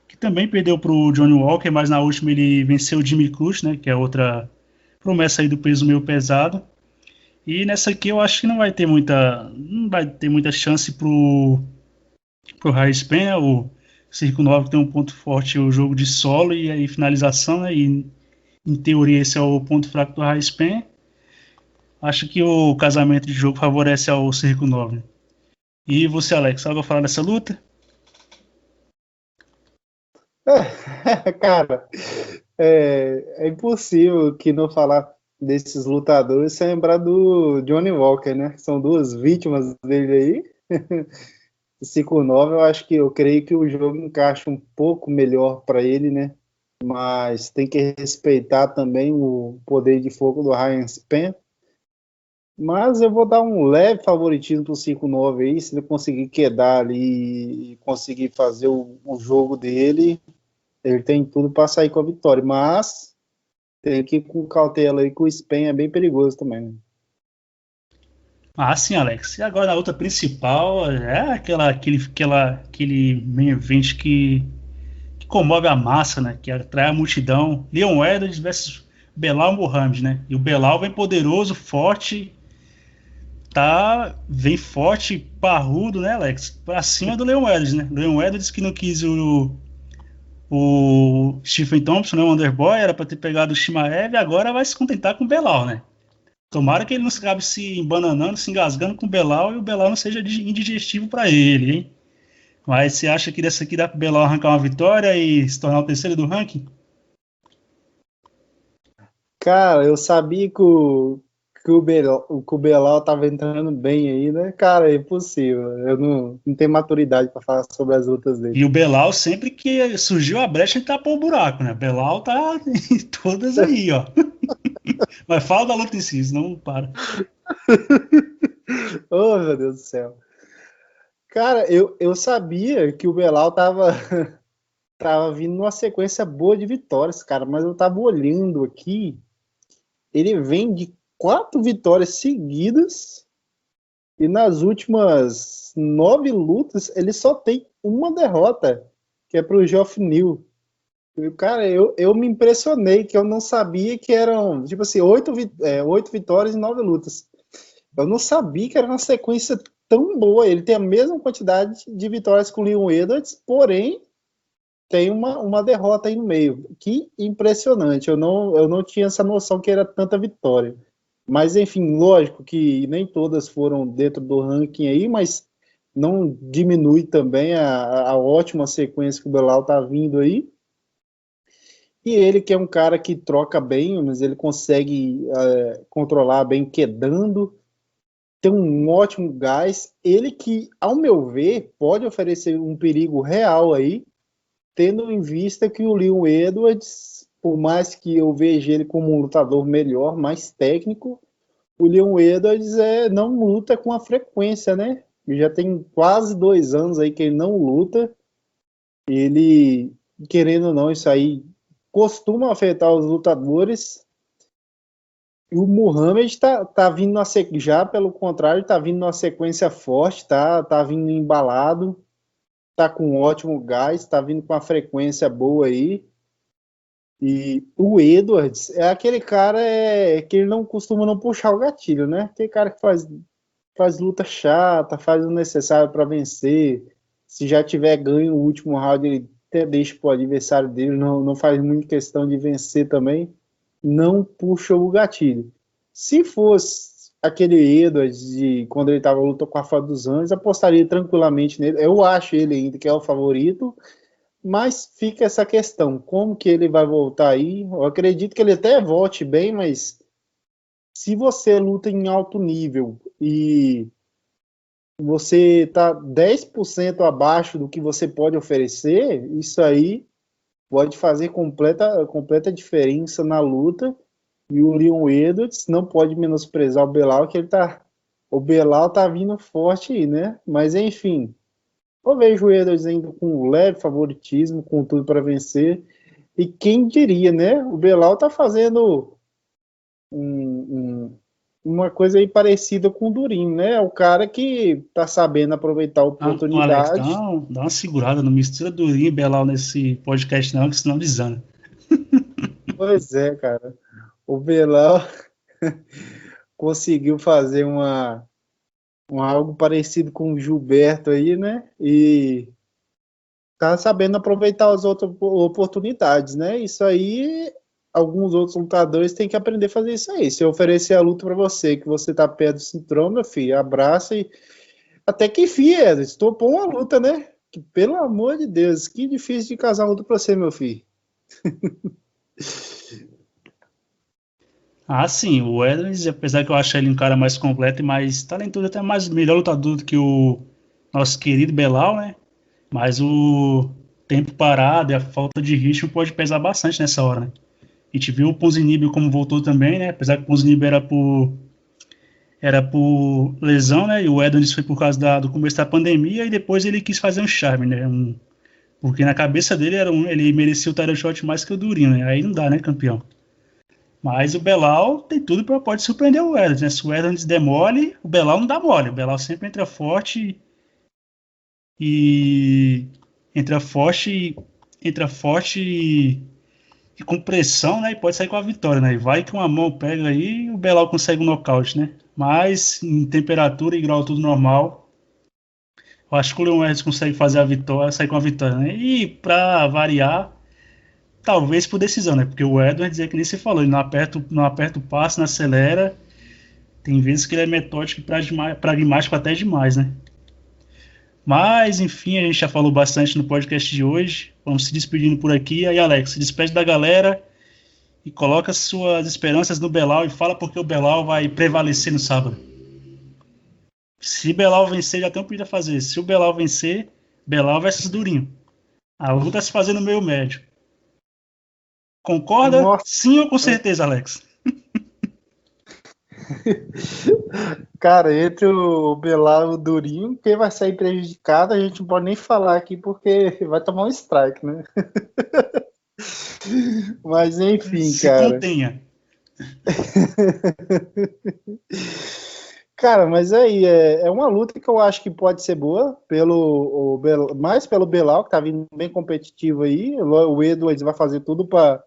que também perdeu para o Johnny Walker, mas na última ele venceu o Jimmy Cruz, né, que é outra promessa aí do peso meio pesado. E nessa aqui eu acho que não vai ter muita chance pro Ryan Spann, né? O Circo 9 tem um ponto forte, o jogo de solo e aí finalização, né? E em teoria esse é o ponto fraco do Ryan Spann. Acho que o casamento de jogo favorece ao Circo 9. E você, Alex, algo a falar dessa luta? Cara, é impossível que não falar desses lutadores sem lembrar do Johnny Walker, né? São duas vítimas dele aí. 5-9, eu creio que o jogo encaixa um pouco melhor para ele, né? Mas tem que respeitar também o poder de fogo do Ryan Spann. Mas eu vou dar um leve favoritismo pro 5-9 aí, se ele conseguir quedar ali e conseguir fazer o jogo dele, ele tem tudo para sair com a vitória. Mas tem que ir com cautela aí, que o Spann é bem perigoso também, né? Ah, sim, Alex. E agora a luta principal é aquele main event que comove a massa, né? Que atrai a multidão. Leon Edwards versus Belal Muhammad, né? E o Belal vem poderoso, forte, vem forte, parrudo, né, Alex? Pra cima do Leon Edwards, né? Leon Edwards que não quis O Stephen Thompson, né, o Wonderboy, era para ter pegado o Shimaev e agora vai se contentar com o Belal, né? Tomara que ele não acabe se embananando, se engasgando com o Belal e o Belal não seja indigestivo para ele, hein? Mas você acha que dessa aqui dá para o Belal arrancar uma vitória e se tornar o terceiro do ranking? Cara, eu sabia que o Belal tava entrando bem aí, né? Cara, é impossível. Eu não tenho maturidade para falar sobre as lutas dele. E o Belal, sempre que surgiu a brecha, ele tapou o buraco, né? O Belal tá em todas aí, ó. Mas fala da luta em si, senão para. Oh, meu Deus do céu. Cara, eu sabia que o Belal tava vindo numa sequência boa de vitórias, cara, mas eu tava olhando aqui, ele vem de 4 vitórias seguidas e nas últimas 9 lutas ele só tem uma derrota, que é pro Geoff Neal. Cara, eu me impressionei, que eu não sabia que eram, tipo assim, 8 vitórias e 9 lutas. Eu não sabia que era uma sequência tão boa. Ele tem a mesma quantidade de vitórias que o Leon Edwards, porém tem uma derrota aí no meio. Que impressionante. Eu não tinha essa noção que era tanta vitória. Mas, enfim, lógico que nem todas foram dentro do ranking aí, mas não diminui também a ótima sequência que o Belal tá vindo aí. E ele, que é um cara que troca bem, mas ele consegue controlar bem quedando, tem um ótimo gás. Ele que, ao meu ver, pode oferecer um perigo real aí, tendo em vista que o Leon Edwards, por mais que eu veja ele como um lutador melhor, mais técnico, o Leon Edwards não luta com a frequência, né? Já tem quase 2 anos aí que ele não luta. Ele, querendo ou não, isso aí costuma afetar os lutadores. E o Muhammad tá vindo já pelo contrário, tá vindo numa sequência forte, tá vindo embalado, tá com um ótimo gás, tá vindo com uma frequência boa aí. E o Edwards é aquele cara que ele não costuma não puxar o gatilho, né? Aquele cara que faz luta chata, faz o necessário para vencer. Se já tiver ganho o último round, ele até deixa pro adversário dele, não faz muita questão de vencer também, não puxa o gatilho. Se fosse aquele Edwards de quando ele estava lutando com a Rafa dos Anjos, apostaria tranquilamente nele. Eu acho ele ainda que é o favorito, mas fica essa questão, como que ele vai voltar aí? Eu acredito que ele até volte bem, mas se você luta em alto nível e você está 10% abaixo do que você pode oferecer, isso aí pode fazer completa diferença na luta. E o Leon Edwards não pode menosprezar o Belal, que o Belal tá vindo forte aí, né? Mas enfim, eu vejo o Edwards ainda com um leve favoritismo, com tudo para vencer. E quem diria, né? O Belal tá fazendo uma coisa aí parecida com o Durinho, né? É o cara que tá sabendo aproveitar a Alex, oportunidade. dá uma segurada, não mistura Durinho e Belal nesse podcast não, que senão desanda. Pois é, cara. O Belal conseguiu fazer algo parecido com o Gilberto aí, né? E tá sabendo aproveitar as outras oportunidades, né? Isso aí, alguns outros lutadores têm que aprender a fazer isso aí. Se eu oferecer a luta para você, que você tá perto do cinturão, meu filho, abraça e até que enfim, Edson, topou uma luta, né? Que, pelo amor de Deus, que difícil de casar uma luta pra você, meu filho. Ah, sim, o Edwards, apesar que eu acho ele um cara mais completo e mais talentoso, até mais melhor lutador do que o nosso querido Belal, né? Mas o tempo parado e a falta de ritmo pode pesar bastante nessa hora, né? A gente viu o Ponzinibbio como voltou também, né? Apesar que o Ponzinibbio era por lesão, né? E o Edwards foi por causa do começo da pandemia e depois ele quis fazer um charme, né? Porque na cabeça dele ele merecia o title shot mais que o Durinho, né? Aí não dá, né, campeão? Mas o Belal tem tudo para pode surpreender o Edwards, né? Se o Edwards der mole, o Belal não dá mole. O Belal sempre e entra forte e com pressão, né? E pode sair com a vitória, né? E vai que uma mão pega aí e o Belal consegue um nocaute, né? Mas em temperatura e grau tudo normal, eu acho que o Leon Edwards consegue fazer a vitória, sair com a vitória, né? E para variar, talvez por decisão, né? Porque o Edwards é que nem você falou, ele não aperta o passe, não acelera. Tem vezes que ele é metódico e pragmático até demais, né? Mas, enfim, a gente já falou bastante no podcast de hoje. Vamos se despedindo por aqui. Aí, Alex, se despede da galera e coloca suas esperanças no Belal e fala porque o Belal vai prevalecer no sábado. Se Belal vencer, já tem um pedido a fazer. Se o Belal vencer, Belal versus Durinho. A luta se fazer no meio médio. Concorda? Nossa. Sim ou com certeza, Alex? Cara, entre o Belal e o Durinho, quem vai sair prejudicado, a gente não pode nem falar aqui porque vai tomar um strike, né? Mas enfim, se cara. Contenha. Cara, mas aí é uma luta que eu acho que pode ser boa, mais pelo Belal, que tá vindo bem competitivo aí. O Edwards vai fazer tudo para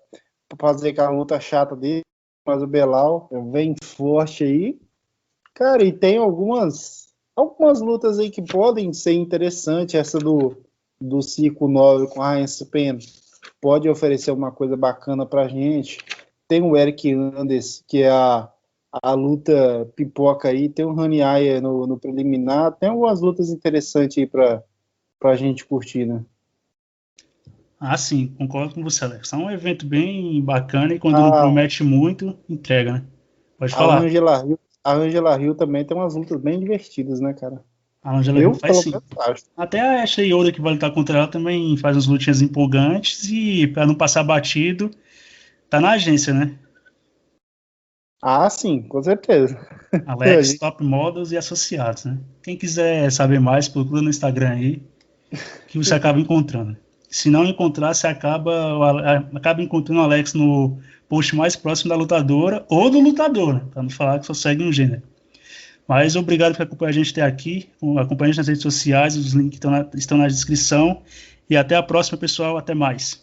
fazer aquela luta chata dele, mas o Belal vem forte aí. Cara, e tem algumas lutas aí que podem ser interessantes. Essa do 5-9 com a Ryan Spann pode oferecer uma coisa bacana pra gente. Tem o Eric Anders, que é a luta pipoca aí. Tem o Rani Aya no preliminar. Tem algumas lutas interessantes aí pra gente curtir, né? Ah, sim, concordo com você, Alex. É um evento bem bacana e quando não promete muito, entrega, né? Pode falar. A Angela Hill também tem umas lutas bem divertidas, né, cara? A Angela Hill faz sim. Até a Ashley Yoda, que vai lutar contra ela, também faz umas lutinhas empolgantes e, para não passar batido, tá na agência, né? Ah, sim, com certeza. Alex, Top Models e Associados, né? Quem quiser saber mais, procura no Instagram aí, que você acaba encontrando. Se não encontrar, você acaba encontrando o Alex no post mais próximo da lutadora ou do lutador, né? Pra não falar que só segue um gênero. Mas obrigado por acompanhar a gente até aqui. Acompanhe a gente nas redes sociais, os links estão na descrição. E até a próxima, pessoal. Até mais.